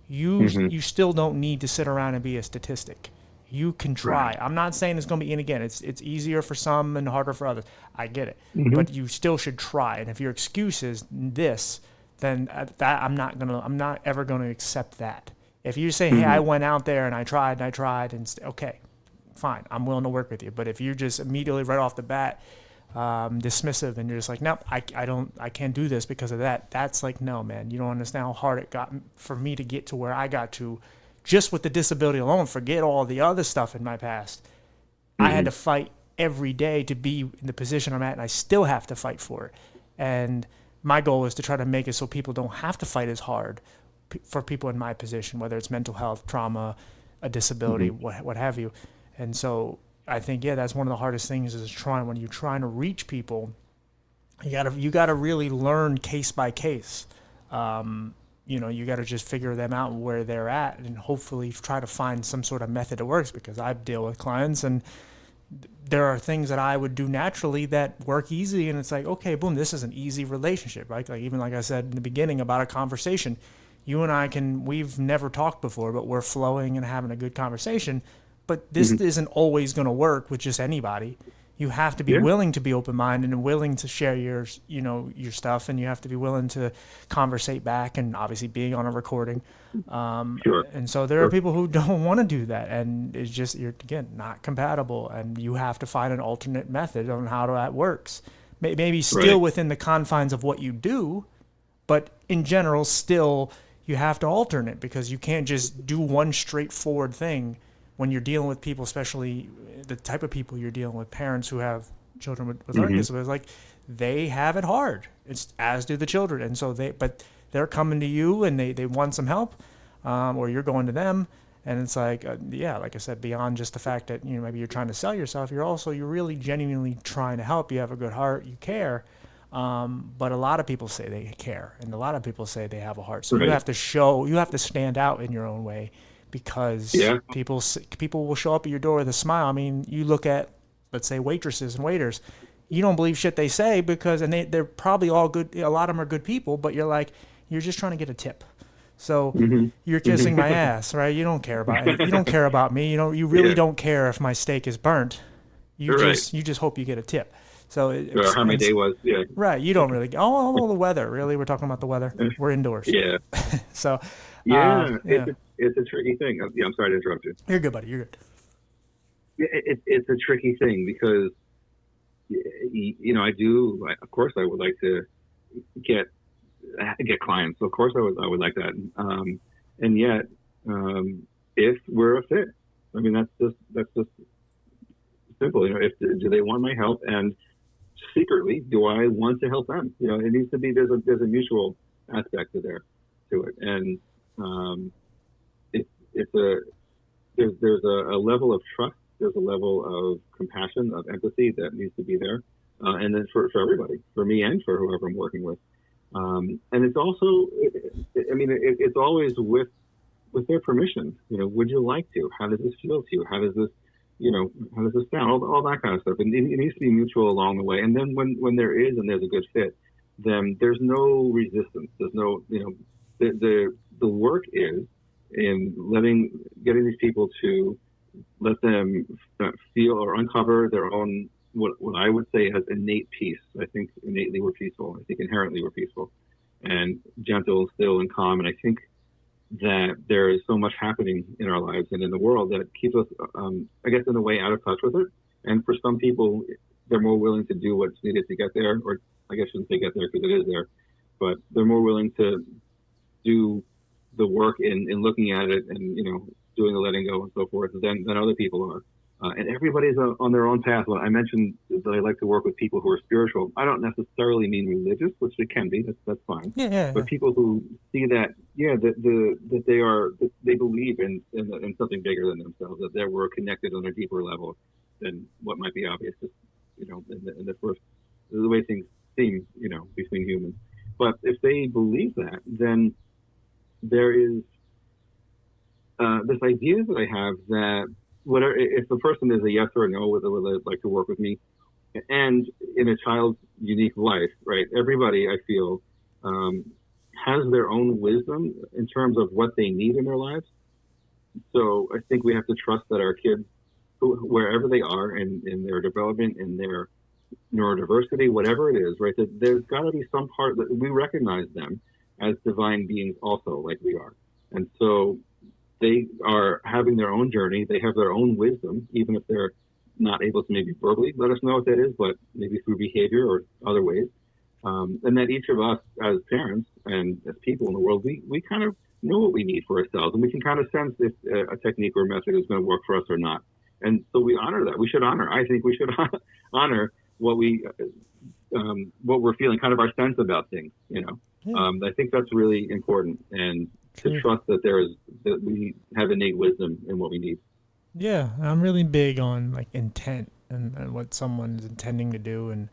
you still don't need to sit around and be a statistic. You can try. Right. I'm not saying it's going to be, and again, it's easier for some and harder for others. I get it. But you still should try. And if your excuse is this, then I'm not ever going to accept that. If you say, hey, I went out there and I tried, and okay, fine, I'm willing to work with you. But if you're just immediately right off the bat dismissive and you're just like, nope, I can't do this because of that, that's like, no, man, you don't understand how hard it got for me to get to where I got to. Just with the disability alone, forget all the other stuff in my past. I had to fight every day to be in the position I'm at, and I still have to fight for it. And my goal is to try to make it so people don't have to fight as hard for people in my position, whether it's mental health, trauma, a disability, what have you. And so I think, that's one of the hardest things is when you're trying to reach people, you gotta really learn case by case. You got to just figure them out where they're at and hopefully try to find some sort of method that works, because I deal with clients and there are things that I would do naturally that work easy. And it's like, okay, boom, this is an easy relationship, right? Like, even like I said in the beginning about a conversation, you and I we've never talked before, but we're flowing and having a good conversation. But this isn't always going to work with just anybody. You have to be willing to be open-minded and willing to share your stuff, and you have to be willing to conversate back, and obviously being on a recording. And so there are people who don't want to do that, and it's just, you're, again, not compatible, and you have to find an alternate method on how that works. maybe still Right. within the confines of what you do, but in general, still you have to alternate because you can't just do one straightforward thing when you're dealing with people, especially the type of people you're dealing with, parents who have children with learning Hmm. disabilities. Like they have it hard. It's as do the children, and so but they're coming to you and they want some help, or you're going to them. And it's like, yeah, like I said, beyond just the fact that maybe you're trying to sell yourself, you're really genuinely trying to help. You have a good heart, you care, but a lot of people say they care, and a lot of people say they have a heart. So you Right. have to stand out in your own way, because Yeah. people will show up at your door with a smile. I mean, you look at, let's say, waitresses and waiters. You don't believe shit they say because, and they're probably all good. A lot of them are good people, but you're just trying to get a tip. So Hmm. you're Hmm. kissing my ass, right? You don't care about me. You really Yeah. don't care if my steak is burnt. Right. You just hope you get a tip. So Or how my and day was. Yeah. right, you don't really. Oh, the weather. Really, we're talking about the weather. We're indoors. Yeah. So, Yeah. yeah, It's a tricky thing. Yeah. I'm sorry to interrupt you. you're good, buddy. You're good. It's a tricky thing because of course I would like to get clients. Of course I would like that. And yet, if we're a fit, I mean, that's just simple. If do they want my help, and secretly, do I want to help them? It needs to be, there's a mutual aspect to it. And it's a there's a level of trust, there's a level of compassion, of empathy that needs to be there, and then for everybody, for me and for whoever I'm working with. And it's also, it's always with their permission. Would you like to? How does this feel to you? How does this sound? All that kind of stuff. And it needs to be mutual along the way. And then when there's a good fit, then there's no resistance. There's no, the work is in getting these people to let them feel or uncover their own, what I would say as innate peace. I think innately we're peaceful. I think inherently we're peaceful and gentle, still, and calm. And I think that there is so much happening in our lives and in the world that keeps us, I guess, in a way, out of touch with it. And for some people, they're more willing to do what's needed to get there, or I guess I shouldn't say get there because it is there, but they're more willing to do the work in looking at it and doing the letting go and so forth than other people are. And everybody's on their own path. When I mentioned that I like to work with people who are spiritual, I don't necessarily mean religious, which it can be. That's fine. Yeah, yeah, But yeah. people who see that, that they believe in something bigger than themselves, that we're connected on a deeper level than what might be obvious, just in the first, the way things seem, between humans. But if they believe that, then there is this idea that I have that whatever, if the person is a yes or a no, whether they'd like to work with me, and in a child's unique life, right? Everybody, I feel, has their own wisdom in terms of what they need in their lives. So I think we have to trust that our kids, wherever they are in their development, in their neurodiversity, whatever it is, right? That there's got to be some part that we recognize them as divine beings also, like we are. And so they are having their own journey. They have their own wisdom, even if they're not able to maybe verbally let us know what that is, but maybe through behavior or other ways. And that each of us as parents and as people in the world, we kind of know what we need for ourselves, and we can kind of sense if a technique or a method is going to work for us or not. And so we honor that. I think we should honor what we're feeling, kind of our sense about things, Yeah. I think that's really important, and to True. trust that we have innate wisdom in what we need. Yeah, I'm really big on like intent and what someone's intending to do, and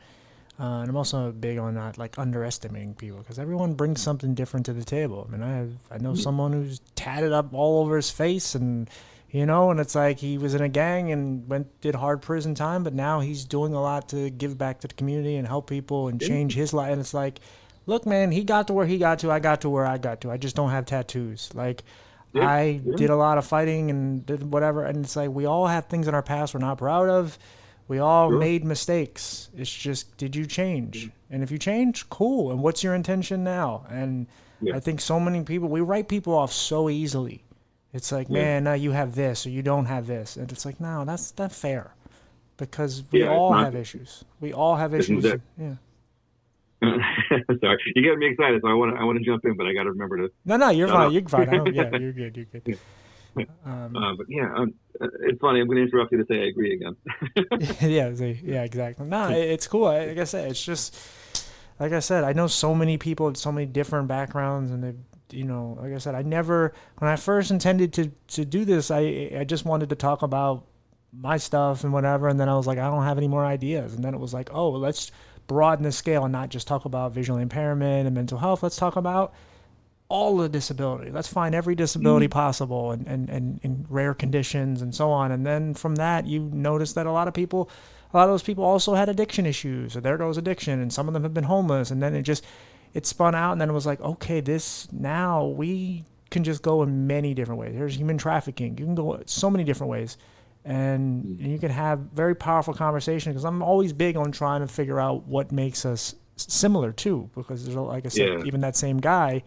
I'm also big on not like underestimating people because everyone brings something different to the table. I mean, I know someone who's tatted up all over his face, and and it's like he was in a gang and did hard prison time, but now he's doing a lot to give back to the community and help people and Yeah, change his life. And it's like, look, man, he got to where he got to. I got to where I got to. I just don't have tattoos. Like, yeah, I yeah, did a lot of fighting and did whatever. And it's like, we all have things in our past we're not proud of. We all sure. made mistakes. It's just, did you change? And if you change, cool. And what's your intention now? And Yeah, I think so many people, we write people off so easily. It's like, yeah, man, now you have this or you don't have this. And it's like, no, that's not fair. because we Yeah, it's all not. have issues. We all have Isn't issues. that? Yeah. Sorry, you get me excited, so I want to jump in, but I got to remember to No, you're shut fine. up. You're fine. I don't. Yeah, you're good. You're good. But yeah, it's funny. I'm going to interrupt you to say I agree again. Yeah, yeah, exactly. No, it's cool. Like I said, it's just like I said. I know so many people with so many different backgrounds, and they, like I said, I never when I first intended to do this, I just wanted to talk about my stuff and whatever, and then I was like, I don't have any more ideas, and then it was like, oh, let's broaden the scale and not just talk about visual impairment and mental health. Let's talk about all the disability. Let's find every disability Mm, possible and rare conditions and so on. And then from that, you notice that a lot of those people also had addiction issues. So there goes addiction, and some of them have been homeless. And then it spun out, and then it was like, okay, this now we can just go in many different ways. There's human trafficking. You can go so many different ways. And mm. you can have very powerful conversation because I'm always big on trying to figure out what makes us similar too. Because there's, like I said, Yeah. even that same guy,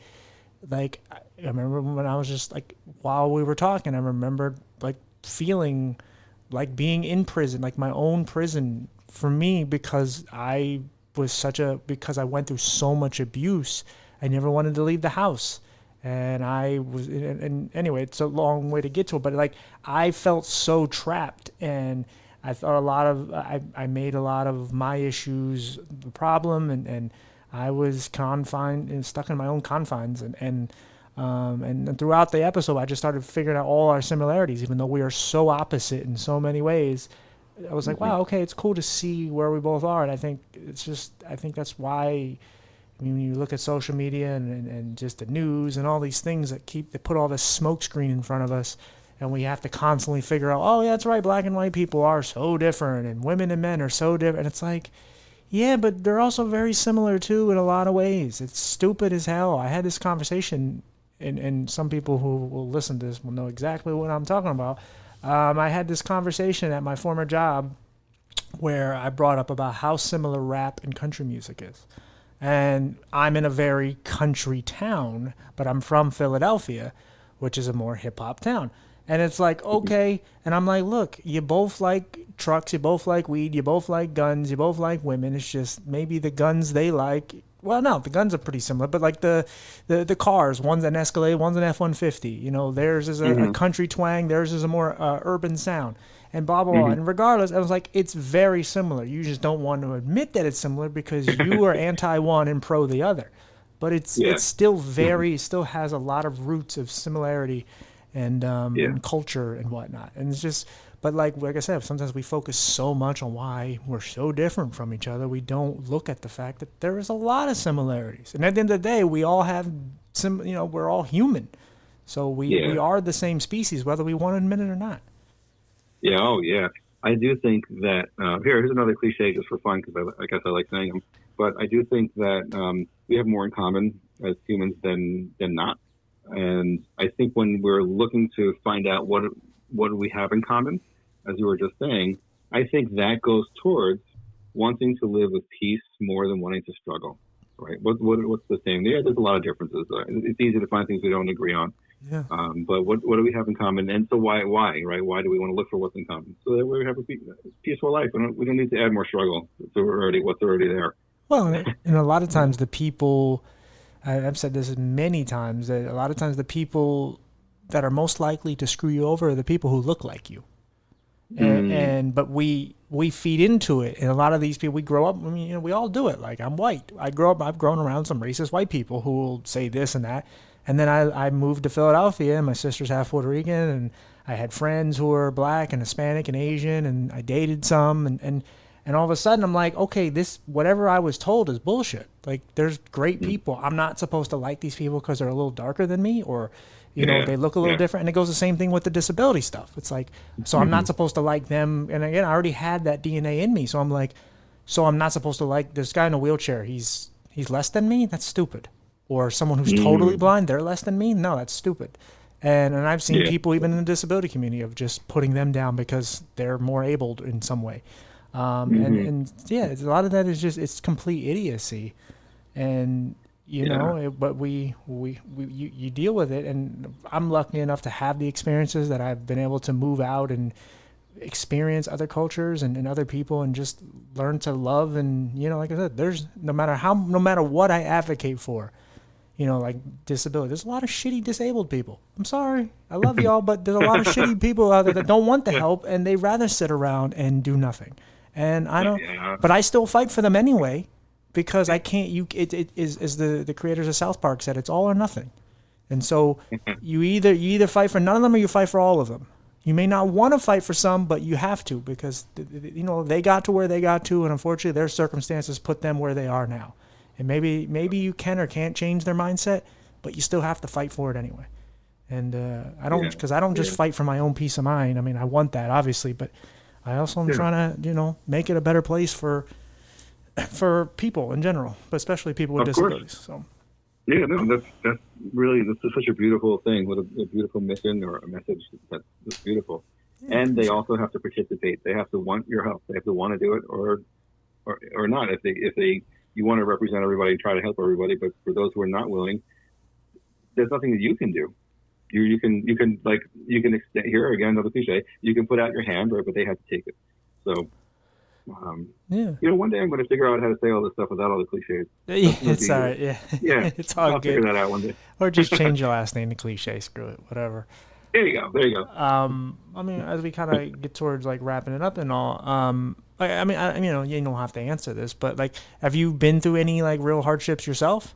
like I remember when I was just like while we were talking, I remember like feeling like being in prison, like my own prison for me because because I went through so much abuse. I never wanted to leave the house. And and anyway, it's a long way to get to it, but like I felt so trapped, and I thought I made a lot of my issues the problem, and I was confined and stuck in my own confines, and throughout the episode, I just started figuring out all our similarities, even though we are so opposite in so many ways. I was like, Hmm. wow, okay, it's cool to see where we both are, and I think that's why. I mean, when you look at social media and just the news and all these things that put all this smoke screen in front of us, and we have to constantly figure out, oh yeah, that's right, black and white people are so different, and women and men are so different. And it's like, yeah, but they're also very similar too in a lot of ways. It's stupid as hell. I had this conversation, and some people who will listen to this will know exactly what I'm talking about. I had this conversation at my former job where I brought up about how similar rap and country music is. And I'm in a very country town, but I'm from Philadelphia, which is a more hip hop town. And it's like, okay. And I'm like, look, you both like trucks, you both like weed, you both like guns, you both like women. It's just maybe the guns they like. Well, no, the guns are pretty similar, but like the cars, one's an Escalade, one's an F-150. Theirs is a Hmm. country twang, theirs is a more urban sound, and blah blah blah. Hmm. And regardless, I was like, it's very similar. You just don't want to admit that it's similar because you are anti one and pro the other. But Yeah. it's still it still has a lot of roots of similarity Yeah. and culture and whatnot. And it's just, but like I said, sometimes we focus so much on why we're so different from each other, we don't look at the fact that there is a lot of similarities. And at the end of the day, we all have we're all human, so we Yeah. are the same species, whether we want to admit it or not. Yeah. Oh, yeah. I do think that here's another cliche just for fun because I guess I like saying them. But I do think that we have more in common as humans than not. And I think when we're looking to find out what do we have in common, as you were just saying, I think that goes towards wanting to live with peace more than wanting to struggle. Right? What's the same? Yeah, there's a lot of differences. It's easy to find things we don't agree on. Yeah. But what do we have in common? And so why, right? Why do we want to look for what's in common? So that we have a peaceful life. We don't need to add more struggle to what's already there. Well, and a lot of times the people, I've said this many times, that a lot of times the people that are most likely to screw you over are the people who look like you. Mm, But we feed into it, and a lot of these people we grow up. I mean, we all do it. Like I'm white. I've grown around some racist white people who will say this and that, and then I moved to Philadelphia, and my sister's half Puerto Rican, and I had friends who were black and Hispanic and Asian, and I dated some, and all of a sudden I'm like, okay, this whatever I was told is bullshit. Like there's great mm, people. I'm not supposed to like these people because they're a little darker than me, or yeah, they look a little yeah. different. And it goes the same thing with the disability stuff. It's like, so I'm not Hmm. supposed to like them. And again, I already had that DNA in me. So I'm like, so I'm not supposed to like this guy in a wheelchair. He's less than me. That's stupid. Or someone who's totally Mm, blind, they're less than me. No, that's stupid. And I've seen yeah. people even in the disability community of just putting them down because they're more abled in some way. Hmm. And yeah, a lot of that is just it's complete idiocy, and Yeah. but you deal with it, and I'm lucky enough to have the experiences that I've been able to move out and experience other cultures and other people and just learn to love. And, like I said, there's no matter what I advocate for, like disability, there's a lot of shitty disabled people. I'm sorry. I love y'all, but there's a lot of shitty people out there that don't want the help and they rather sit around and do nothing. And I don't, but I still fight for them anyway, because I can't, it is the creators of South Park said, it's all or nothing. And so you either fight for none of them or you fight for all of them. You may not want to fight for some, but you have to, because they got to where they got to, and unfortunately their circumstances put them where they are now. And maybe you can or can't change their mindset, but you still have to fight for it anyway. And I don't just fight for my own peace of mind. I mean, I want that obviously, but I also am trying to make it a better place for people in general, but especially people with disabilities. So. Yeah, no, that's really, this is such a beautiful thing. What a beautiful mission or a message that's beautiful. Yeah, and they also have to participate. They have to want your help. They have to want to do it or not. If you want to represent everybody, try to help everybody, but for those who are not willing, there's nothing that you can do. You can extend, here again, another cliche. You can put out your hand, right, but they have to take it. So. One day I'm going to figure out how to say all this stuff without all the cliches. It's all right. Yeah, it's all I'll good. Figure that out one day. Or just change your last name to Cliche. Screw it, whatever. There you go. I mean, as we kind of get towards like wrapping it up and all, you don't have to answer this, but like, have you been through any like real hardships yourself?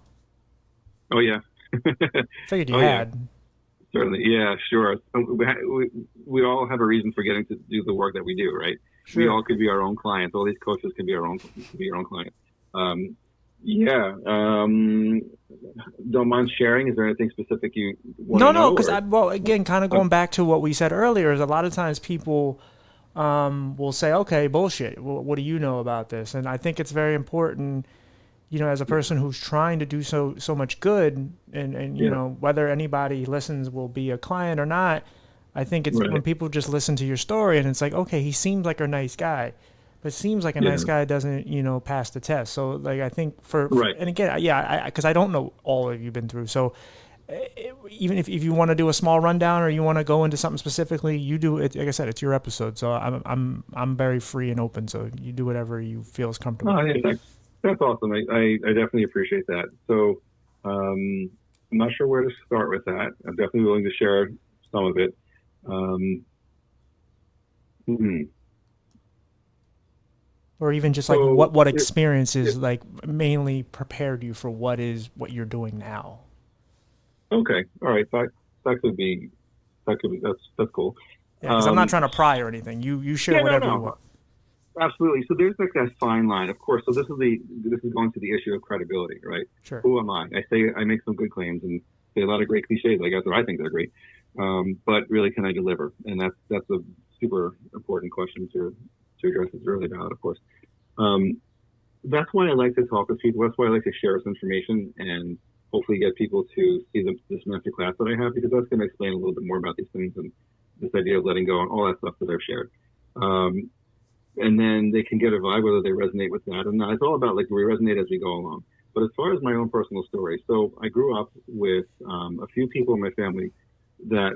Oh yeah. Figured you had. Yeah. Certainly, yeah, sure. We all have a reason for getting to do the work that we do, right? Sure. We all could be our own clients. All these coaches can be our own clients. Don't mind sharing. Is there anything specific you want to know? No, because again, kind of going back to what we said earlier, is a lot of times people will say, "Okay, bullshit. What do you know about this?" And I think it's very important, as a person who's trying to do so much good, and whether anybody listens will be a client or not. I think it's when people just listen to your story and it's like, okay, he seems like a nice guy, but it seems like a nice guy doesn't, pass the test. So like, I think and again, because I don't know all of you've been through. So even if you want to do a small rundown or you want to go into something specifically, you do it. Like I said, it's your episode. So I'm very free and open. So you do whatever you feel is comfortable. Oh, yeah, that's awesome. I definitely appreciate that. So I'm not sure where to start with that. I'm definitely willing to share some of it. Or even just like what experiences like mainly prepared you for what you're doing now. Okay, all right, that could be that's cool. Yeah, because I'm not trying to pry or anything. You share whatever you want. Absolutely. So there's like that fine line, of course. So this is going to the issue of credibility, right? Sure. Who am I? I make some good claims and say a lot of great cliches. I guess I think they're great. But really, can I deliver? And that's a super important question to address. It's really valid, of course. That's why I like to talk with people. That's why I like to share this information and hopefully get people to see this master class that I have, because that's going to explain a little bit more about these things and this idea of letting go and all that stuff that I've shared. And then they can get a vibe whether they resonate with that or not. It's all about like, do we resonate as we go along? But as far as my own personal story, so I grew up with a few people in my family that,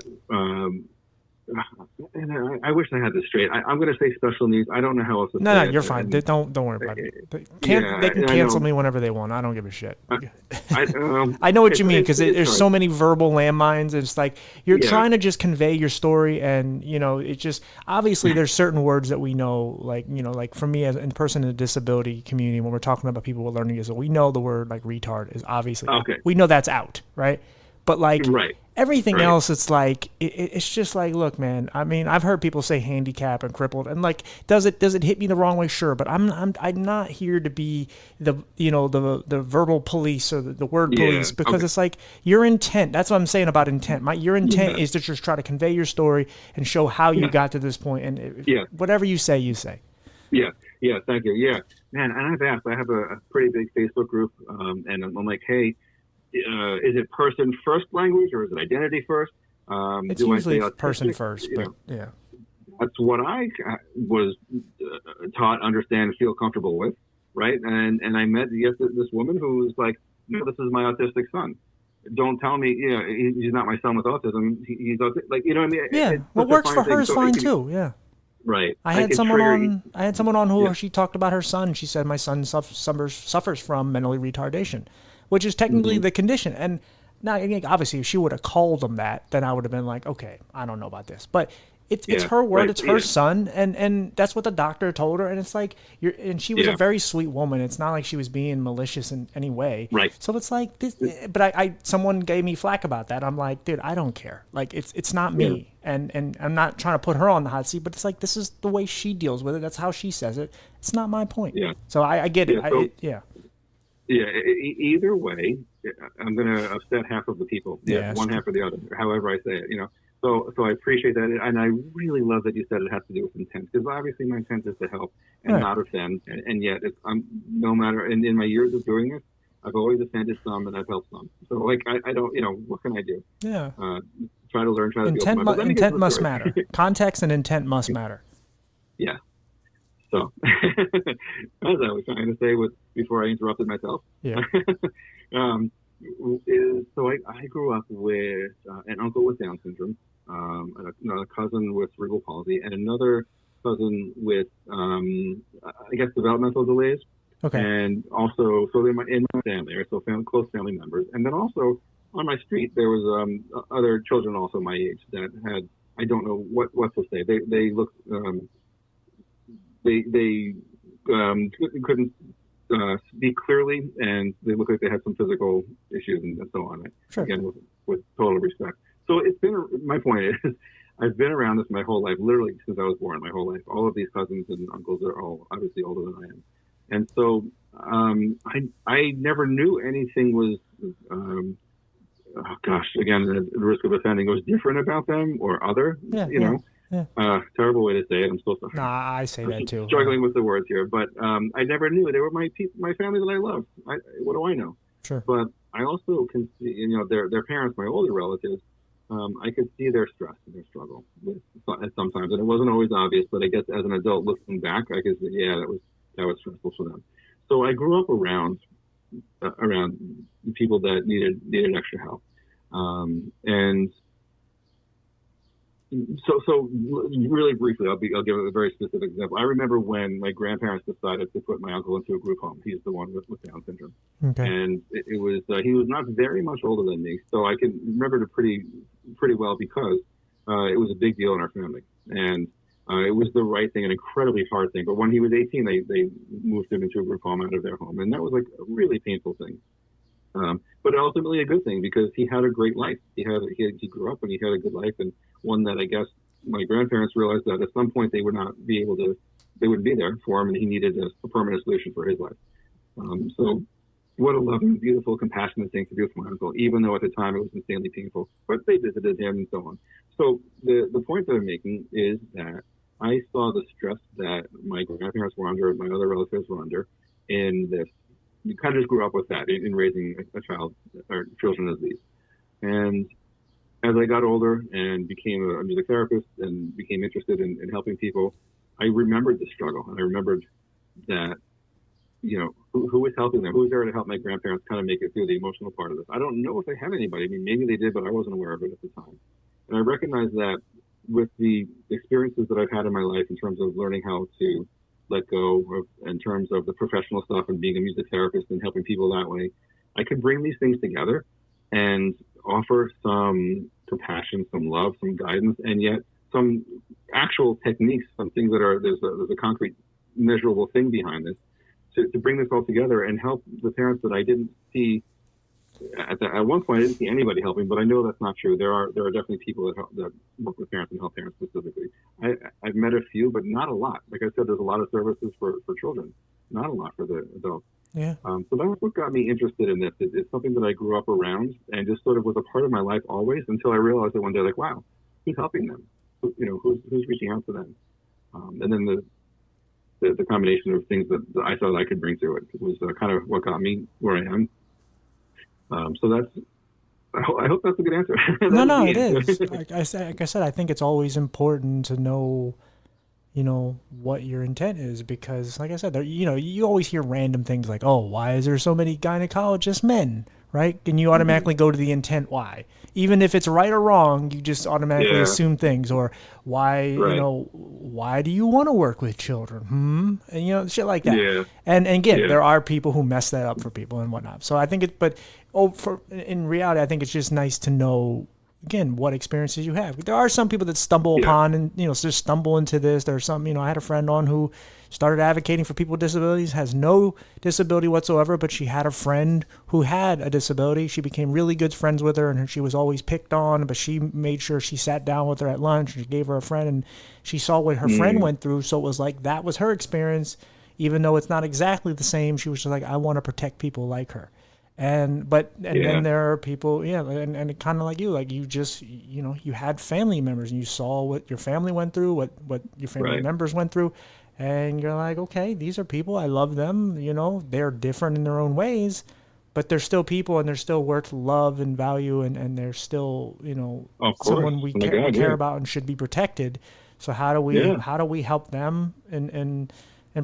and I wish I had this straight. I'm going to say special needs. I don't know how else to say it. No, you're fine. Don't worry about it. They can cancel me whenever they want. I don't give a shit. I know what you mean, because there's so many verbal landmines. It's like you're trying to just convey your story, and it's just obviously there's certain words that we know, like for me as a person in the disability community, when we're talking about people with learning disability, we know the word like retard is obviously we know that's out, right? But like everything else, it's like it's just like, look, man. I mean, I've heard people say handicap and crippled, and like, does it hit me the wrong way? Sure, but I'm not here to be the verbal police or the word police, because it's like your intent. That's what I'm saying about intent. Your intent is to just try to convey your story and show how you got to this point, and whatever you say, you say. Yeah, thank you. Yeah, man, and I've asked. I have a pretty big Facebook group, and I'm like, hey. Is it person first language or is it identity first? It's usually person first, but yeah. That's what I was taught, understand, feel comfortable with, right? And I met this woman who was like, no, this is my autistic son. Don't tell me, he's not my son with autism. He's autistic. Like, you know what I mean? Yeah, what works for her is fine too. Yeah. Right. I I had could someone trigger. on. I had someone on Yeah. who she talked about her son. She said my son suffers from mental retardation, which is technically Hmm. the condition. And now, obviously, if she would have called him that, then I would have been like, okay, I don't know about this. But it's Yeah. her word, Right. it's her Yeah. son, and that's what the doctor told her. And it's like and she was a Yeah. very sweet woman. It's not like she was being malicious in any way. Right. So it's like this. But I someone gave me flack about that. I'm like, dude, I don't care. Like it's not Yeah. me. And I'm not trying to put her on the hot seat, but it's like this is the way she deals with it. That's how she says it. It's not my point. Yeah. So I get it. Yeah. So Yeah. yeah. Either way, I'm going to upset half of the people. Yeah. Yeah, it's One true. half or the other. However I say it. So I appreciate that, and I really love that you said it has to do with intent, because obviously my intent is to help and Right. not offend, and yet I'm no matter. And in my years of doing this, I've always offended some and I've helped some. So like I don't, what can I do? Yeah. Uh, Try to learn, try to be open minded. But let me get to Intent the must story. matter. Context and intent must matter. Yeah. So as I was trying to say before I interrupted myself. Yeah. um, so I grew up with an uncle with Down syndrome, a cousin with cerebral palsy, and another cousin with, I guess, developmental delays. Okay. And also, so in my family, right? So close family members. And then also on my street, there was other children also my age that had, I don't know what to say. They looked, they couldn't speak clearly, and they look like they had some physical issues and so on. Sure. Again, with total respect. So it's been, my point is, I've been around this my whole life, literally since I was born, my whole life. All of these cousins and uncles are all obviously older than I am. And so I never knew anything was, oh gosh, again, the risk of offending was different about them or other, Yeah. Yeah. Yeah. terrible way to say it. I'm so sorry. Nah, I say that too. Struggling with the words here, but I never knew they were my family that I loved. What do I know? Sure. But I also can see, their parents, my older relatives. I could see their stress and their struggle sometimes, and it wasn't always obvious. But I guess as an adult looking back, I could say, yeah, that was stressful for them. So I grew up around people that needed extra help, and so really briefly, I'll give a very specific example. I remember when my grandparents decided to put my uncle into a group home. He's the one with Down syndrome, Okay. and it was he was not very much older than me, so I can remember it pretty well because it was a big deal in our family, and it was the right thing, an incredibly hard thing. But when he was 18, they moved him into a group home out of their home, and that was like a really painful thing. But ultimately a good thing because he had a great life. He grew up and he had a good life, and one that I guess my grandparents realized that at some point they wouldn't be there for him, and he needed a permanent solution for his life. So what a loving, beautiful, compassionate thing to do for my uncle, even though at the time it was insanely painful. But they visited him and so on. So the point that I'm making is that I saw the stress that my grandparents were under, my other relatives were under, in this. You kind of just grew up with that in raising a child or children as these. And as I got older and became a music therapist and became interested in helping people, I remembered the struggle. And I remembered that, who was helping them? Who was there to help my grandparents kind of make it through the emotional part of this? I don't know if they had anybody. I mean, maybe they did, but I wasn't aware of it at the time. And I recognized that with the experiences that I've had in my life in terms of learning how to let go in terms of the professional stuff and being a music therapist and helping people that way, I could bring these things together and offer some compassion, some love, some guidance, and yet some actual techniques, some things that there's a concrete, measurable thing behind this to bring this all together and help the parents that I didn't see at one point. I didn't see anybody helping, but I know that's not true. There are definitely people that work with parents and help parents specifically. I've met a few, but not a lot. Like I said, there's a lot of services for children, not a lot for the adults. Yeah. So that's what got me interested in this. It's something that I grew up around and just sort of was a part of my life always until I realized that one day, like, wow, who's helping them? Who's reaching out to them? And then the combination of things that I thought I could bring to it was kind of what got me where I am. So I hope that's a good answer. No, it is. Like I said, I think it's always important to know, what your intent is because, like I said, you always hear random things like, "Oh, why is there so many gynecologist men?" right? And you automatically go to the intent why. Even if it's right or wrong, you just automatically assume things. Or why, Right. why do you want to work with children? And shit like that. Yeah. And again, Yeah. there are people who mess that up for people and whatnot. So I think in reality, I think it's just nice to know, again, what experiences you have. There are some people that stumble Yeah. upon and, just stumble into this. There's some, I had a friend on who started advocating for people with disabilities, has no disability whatsoever, but she had a friend who had a disability. She became really good friends with her, and she was always picked on, but she made sure she sat down with her at lunch and she gave her a friend, and she saw what her friend went through. So it was like, that was her experience. Even though it's not exactly the same, she was just like, I want to protect people like her. And then there are people, and kind of like you just, you had family members and you saw what your family went through, what your family members went through, and you're like, okay, these are people, I love them, they're different in their own ways, but they're still people and they're still worth love and value, and they're still, Of course. someone we Oh my care, we God, care yeah. about and should be protected. So Yeah. how do we help them and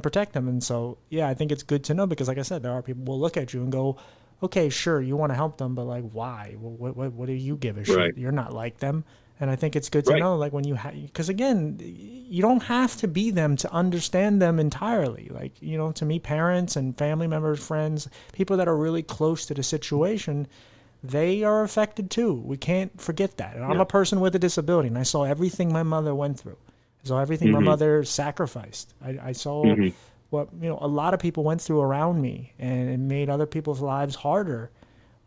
protect them? And so, yeah, I think it's good to know, because like I said, there are people who will look at you and go, okay, sure, you want to help them, but like, why? What do you give a Right. shit? You're not like them. And I think it's good to Right. know, like, when because again, you don't have to be them to understand them entirely. Like, to me, parents and family members, friends, people that are really close to the situation, they are affected too. We can't forget that. And I'm Yeah. a person with a disability, and I saw everything my mother went through. I saw everything my hmm mother sacrificed. I saw hmm what a lot of people went through around me, and it made other people's lives harder.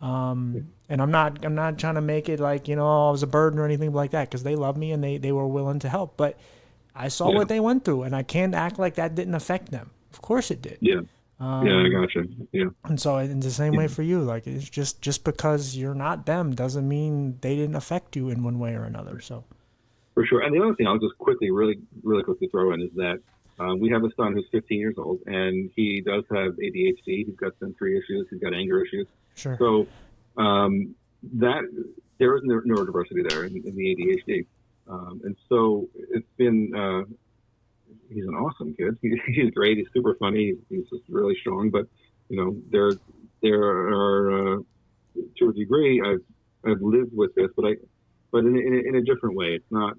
And I'm not trying to make it like, I was a burden or anything like that, because they love me and they were willing to help. But I saw Yeah. what they went through, and I can't act like that didn't affect them. Of course it did. Yeah. Yeah. I gotcha. Yeah. And so in the same Yeah. way for you, like, it's just because you're not them doesn't mean they didn't affect you in one way or another. So For sure. And the other thing I'll just quickly, really quickly throw in is that we have a son who's 15 years old, and he does have ADHD. He's got sensory issues. He's got anger issues. sure. So that there is neurodiversity there in the ADHD, and so it's been. He's an awesome kid. He's great. He's super funny. He's just really strong. But there are to a degree I've lived with this, but in a different way. It's not,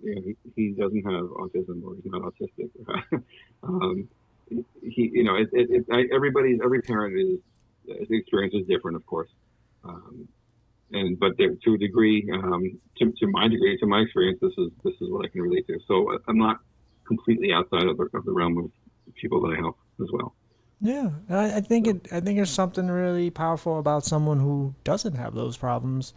he doesn't have autism, or he's not autistic. Every parent the experience is different, of course. But to a degree, to my experience, this is what I can relate to. So I'm not completely outside of the realm of people that I help as well. Yeah, I think there's something really powerful about someone who doesn't have those problems,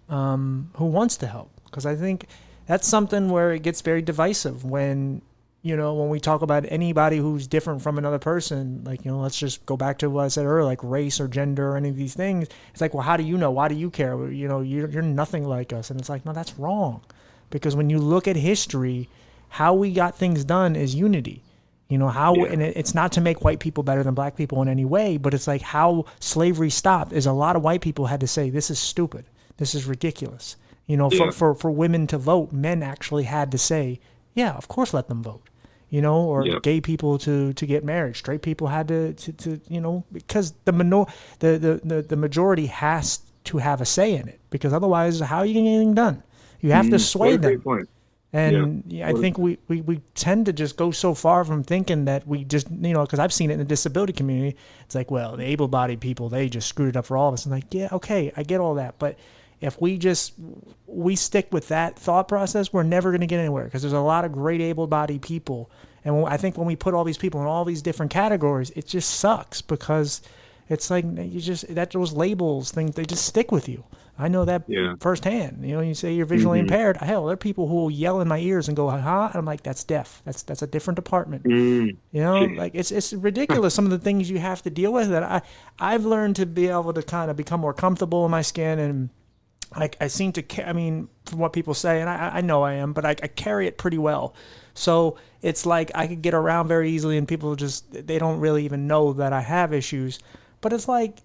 who wants to help. Because I think that's something where it gets very divisive when, when we talk about anybody who's different from another person. Like, let's just go back to what I said earlier, like race or gender or any of these things. It's like, well, how do you know? Why do you care? Well, you're nothing like us. And it's like, no, that's wrong. Because when you look at history, how we got things done is unity. And it's not to make white people better than black people in any way, but it's like how slavery stopped is a lot of white people had to say, this is stupid. This is ridiculous. For women to vote, men actually had to say, yeah, of course, let them vote. Or gay people to get married. Straight people had to because the majority has to have a say in it, because otherwise, how are you getting anything done? You have to sway What a them. great point. And I think we tend to just go so far from thinking that we just, because I've seen it in the disability community. It's like, well, the able-bodied people, they just screwed it up for all of us. And like, yeah, okay, I get all that. But if we stick with that thought process, we're never going to get anywhere, because there's a lot of great able-bodied people. And I think when we put all these people in all these different categories, it just sucks, because it's like those labels, things, they just stick with you. I know that firsthand. You say you're visually impaired. Hell, there are people who will yell in my ears and go, "Ha!" And I'm like, "That's deaf. That's a different department." Like it's ridiculous. Some of the things you have to deal with. That I've learned to be able to kind of become more comfortable in my skin, and I seem to. I mean, from what people say, and I know I am, but I carry it pretty well. So it's like I could get around very easily, and people they don't really even know that I have issues. But it's like,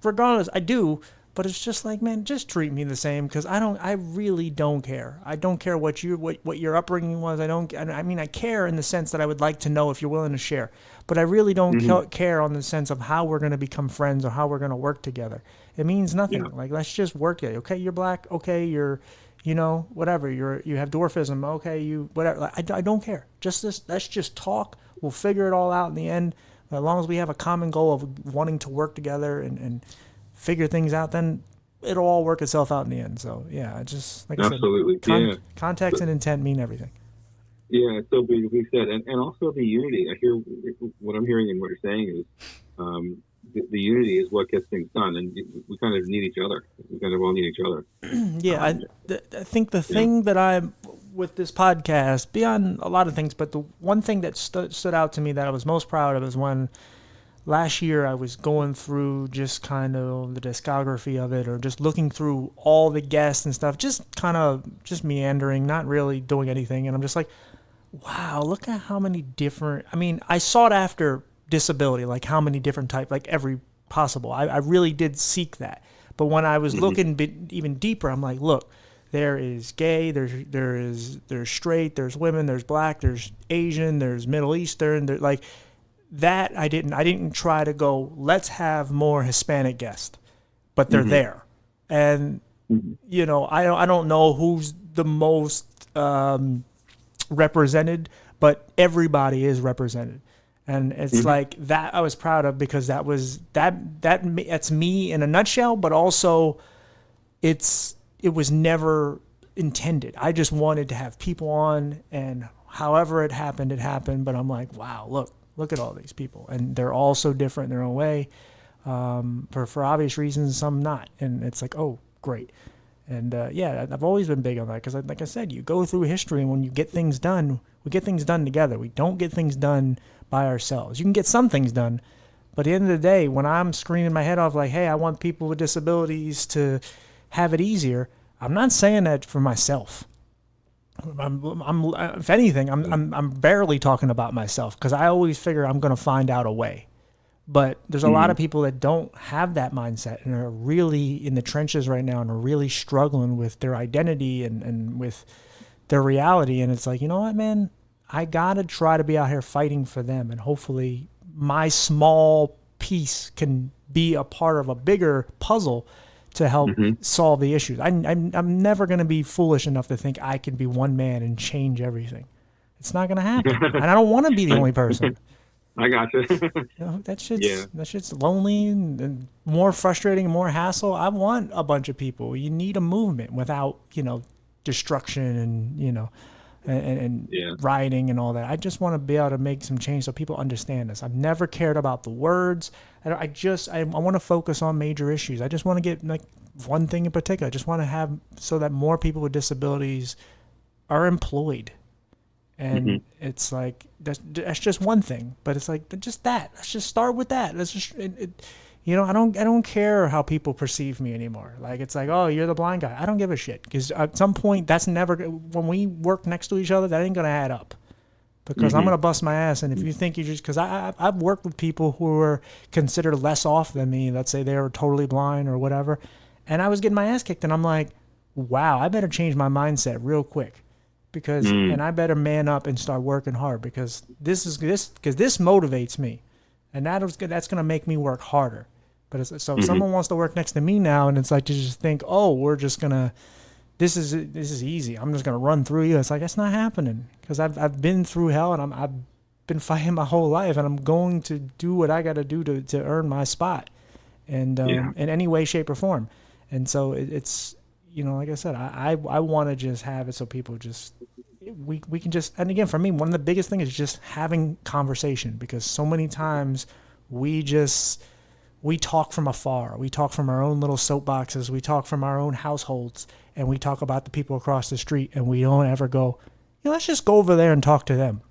regardless, I do. But it's just like, man, just treat me the same, because I really don't care. I don't care what your upbringing was. I care in the sense that I would like to know if you're willing to share. but I really don't care on the sense of how we're going to become friends or how we're going to work together. It means nothing. Like, let's just work it. Okay, you're black. Okay, you're, whatever. You have dwarfism. Okay, you whatever. Like, I don't care. Let's just talk. We'll figure it all out in the end. As long as we have a common goal of wanting to work together and figure things out, then it'll all work itself out in the end. So yeah, just like absolutely. I said, context and intent mean everything. Yeah, so we said, and also the unity. I hear what I'm hearing and what you're saying is the unity is what gets things done, and we kind of need each other. We kind of all need each other. Yeah, I think the thing that I'm with this podcast, beyond a lot of things, but the one thing that stood out to me that I was most proud of is when last year I was going through just kind of the discography of it, or just looking through all the guests and stuff, just kind of just meandering, not really doing anything, and I'm just like, wow, look at how many different, I mean, I sought after disability, like how many different types, like every possible. I really did seek that. But when I was looking even deeper, I'm like, look, there is gay, there's straight, there's women, there's black, there's Asian, there's Middle Eastern, like that. I didn't try to go, let's have more Hispanic guests, but they're there. And, I don't know who's the most represented, but everybody is represented. And it's like that I was proud of, because that's me in a nutshell, but also it was never intended. I just wanted to have people on, and however it happened, but I'm like, wow, look at all these people, and they're all so different in their own way, for obvious reasons, some not. And it's like, oh, great. And yeah, I've always been big on that, because like I said, you go through history, and when you get things done, we get things done together. We don't get things done by ourselves. You can get some things done, but at the end of the day, when I'm screaming my head off like, hey, I want people with disabilities to have it easier, I'm not saying that for myself. I'm if anything, I'm barely talking about myself, because I always figure I'm going to find out a way. But there's a lot of people that don't have that mindset and are really in the trenches right now and are really struggling with their identity and with their reality. And it's like, you know what, man, I got to try to be out here fighting for them. And hopefully my small piece can be a part of a bigger puzzle to help solve the issues. I'm never going to be foolish enough to think I can be one man and change everything. It's not going to happen. And I don't want to be the only person. I got you. That shit's lonely and more frustrating and more hassle. I want a bunch of people. You need a movement without, destruction and, and rioting and all that. I just want to be able to make some change so people understand this. I've never cared about the words. I want to focus on major issues. I just want to get like one thing in particular. I just want to have so that more people with disabilities are employed. And it's like, that's just one thing, but it's like, just that. Let's just start with that. Let's just, I don't care how people perceive me anymore. Like, it's like, oh, you're the blind guy. I don't give a shit. Because at some point, that's never, when we work next to each other, that ain't going to add up. Because I'm going to bust my ass. And if you think you just, because I've worked with people who were considered less off than me, let's say they were totally blind or whatever, and I was getting my ass kicked, and I'm like, wow, I better change my mindset real quick. Because and I better man up and start working hard, because this motivates me, and that's going to make me work harder. But if someone wants to work next to me now, and it's like to just think, oh, we're just gonna, this is easy, I'm just gonna run through you. It's like, that's not happening, because I've been through hell, and I've been fighting my whole life, and I'm going to do what I got to do to earn my spot, and in any way, shape, or form. And so it's. Like I said, I want to just have it so people just, we can just, and again, for me, one of the biggest things is just having conversation, because so many times we talk from afar. We talk from our own little soapboxes. We talk from our own households, and we talk about the people across the street, and we don't ever go, let's just go over there and talk to them.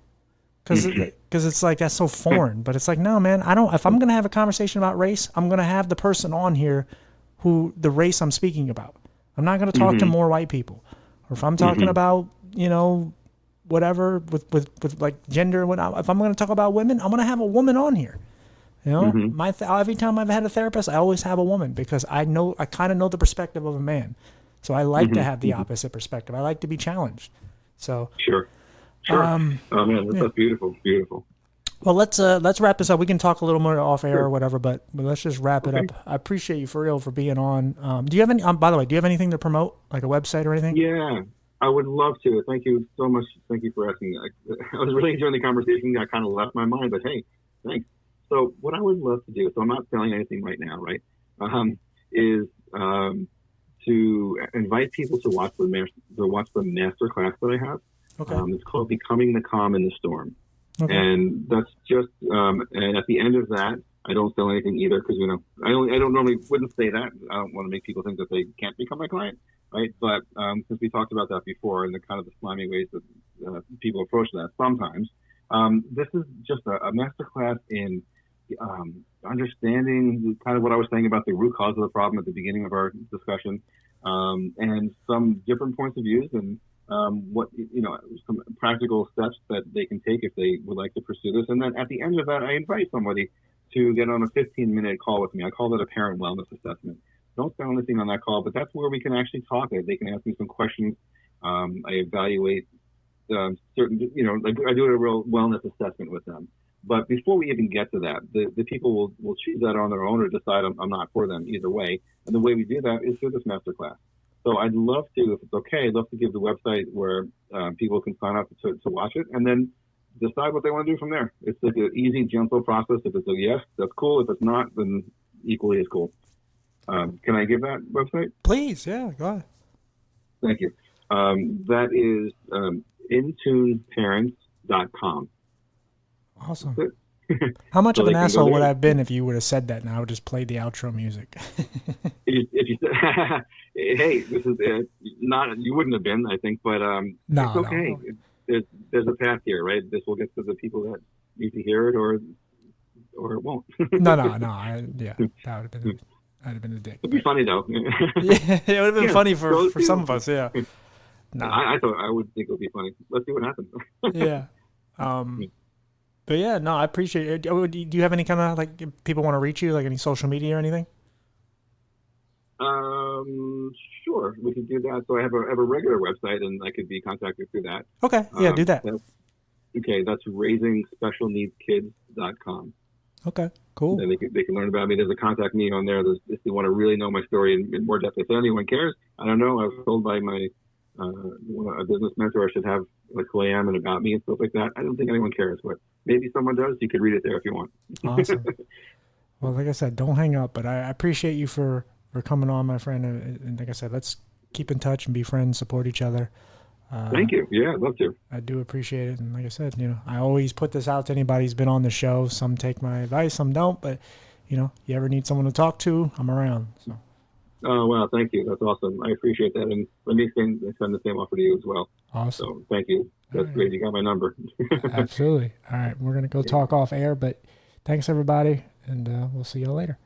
Because it's like, that's so foreign. But it's like, no, man, if I'm going to have a conversation about race, I'm going to have the person on here who the race I'm speaking about. I'm not going to talk to more white people. Or if I'm talking about, whatever with like gender, if I'm going to talk about women, I'm going to have a woman on here. Every time I've had a therapist, I always have a woman, because I kind of know the perspective of a man. So I like to have the opposite perspective. I like to be challenged. So sure. Oh man, that's beautiful. Well, let's wrap this up. We can talk a little more off air Sure. or whatever, but let's just wrap it Okay. up. I appreciate you for real for being on. Do you have any? By the way, do you have anything to promote, like a website or anything? Yeah, I would love to. Thank you so much. Thank you for asking. I was really enjoying the conversation. I kind of left my mind, but hey, thanks. So what I would love to do, so I'm not selling anything right now, right? Is to invite people to watch the master class that I have. Okay. It's called "Becoming the Calm in the Storm," Okay. and that's just and at the end of that, I don't sell anything either because I don't normally wouldn't say that. I don't want to make people think that they can't become my client, right? But since we talked about that before and the kind of the slimy ways that people approach that sometimes, this is just a masterclass in understanding kind of what I was saying about the root cause of the problem at the beginning of our discussion, and some different points of views and what some practical steps that they can take if they would like to pursue this. And then at the end of that, I invite somebody to get on a 15-minute call with me. I call it a parent wellness assessment. Don't sell anything on that call, but that's where we can actually talk. They can ask me some questions. I evaluate certain, like I do a real wellness assessment with them. But before we even get to that, the people will choose that on their own or decide I'm not for them either way. And the way we do that is through this masterclass. So I'd love to, if it's okay, I'd love to give the website where people can sign up to watch it and then decide what they want to do from there. It's like an easy, gentle process. If it's a yes, that's cool. If it's not, then equally as cool. Can I give that website? Please, yeah, go ahead. Thank you. That is intuneparents.com. Awesome. How much So of an they can go asshole would I there. have been if you would have said that and I would just played the outro music? If you said, hey, this is not, you wouldn't have been, I think, but No, it's okay. no. There's a path here, right? This will get to the people that need to hear it, or it won't. No, no, no. Yeah, that would have been, I'd have been a dick. It'd be funny though. Yeah, it would have been Yeah, funny go for some to. of us. Yeah. No. I thought I would think it would be funny. Let's see what happens. Yeah. But yeah, no, I appreciate it. Do you have any kind of like if people want to reach you, like any social media or anything? Sure, we could do that. So I have a regular website, and I could be contacted through that. Okay. Yeah, do that. That's raisingspecialneedskids.com. Okay. Cool. And they can learn about me. There's a contact me on there. If they want to really know my story in more depth. If anyone cares, I don't know. I was told by my a business mentor I should have like who I am and about me and stuff like that. I don't think anyone cares, but maybe someone does. You could read it there if you want. Awesome. Well, like I said, don't hang up. But I appreciate you for coming on, my friend. And like I said, let's keep in touch and be friends, support each other. Thank you. Yeah, I'd love to. I do appreciate it. And like I said, I always put this out to anybody who's been on the show. Some take my advice, some don't. But, you ever need someone to talk to, I'm around. So. Oh, wow. Thank you. That's awesome. I appreciate that. And let me send the same offer to you as well. Awesome. So thank you. That's great. You got my number. Absolutely. All right. We're going to go talk off air. But thanks, everybody. And we'll see y'all later.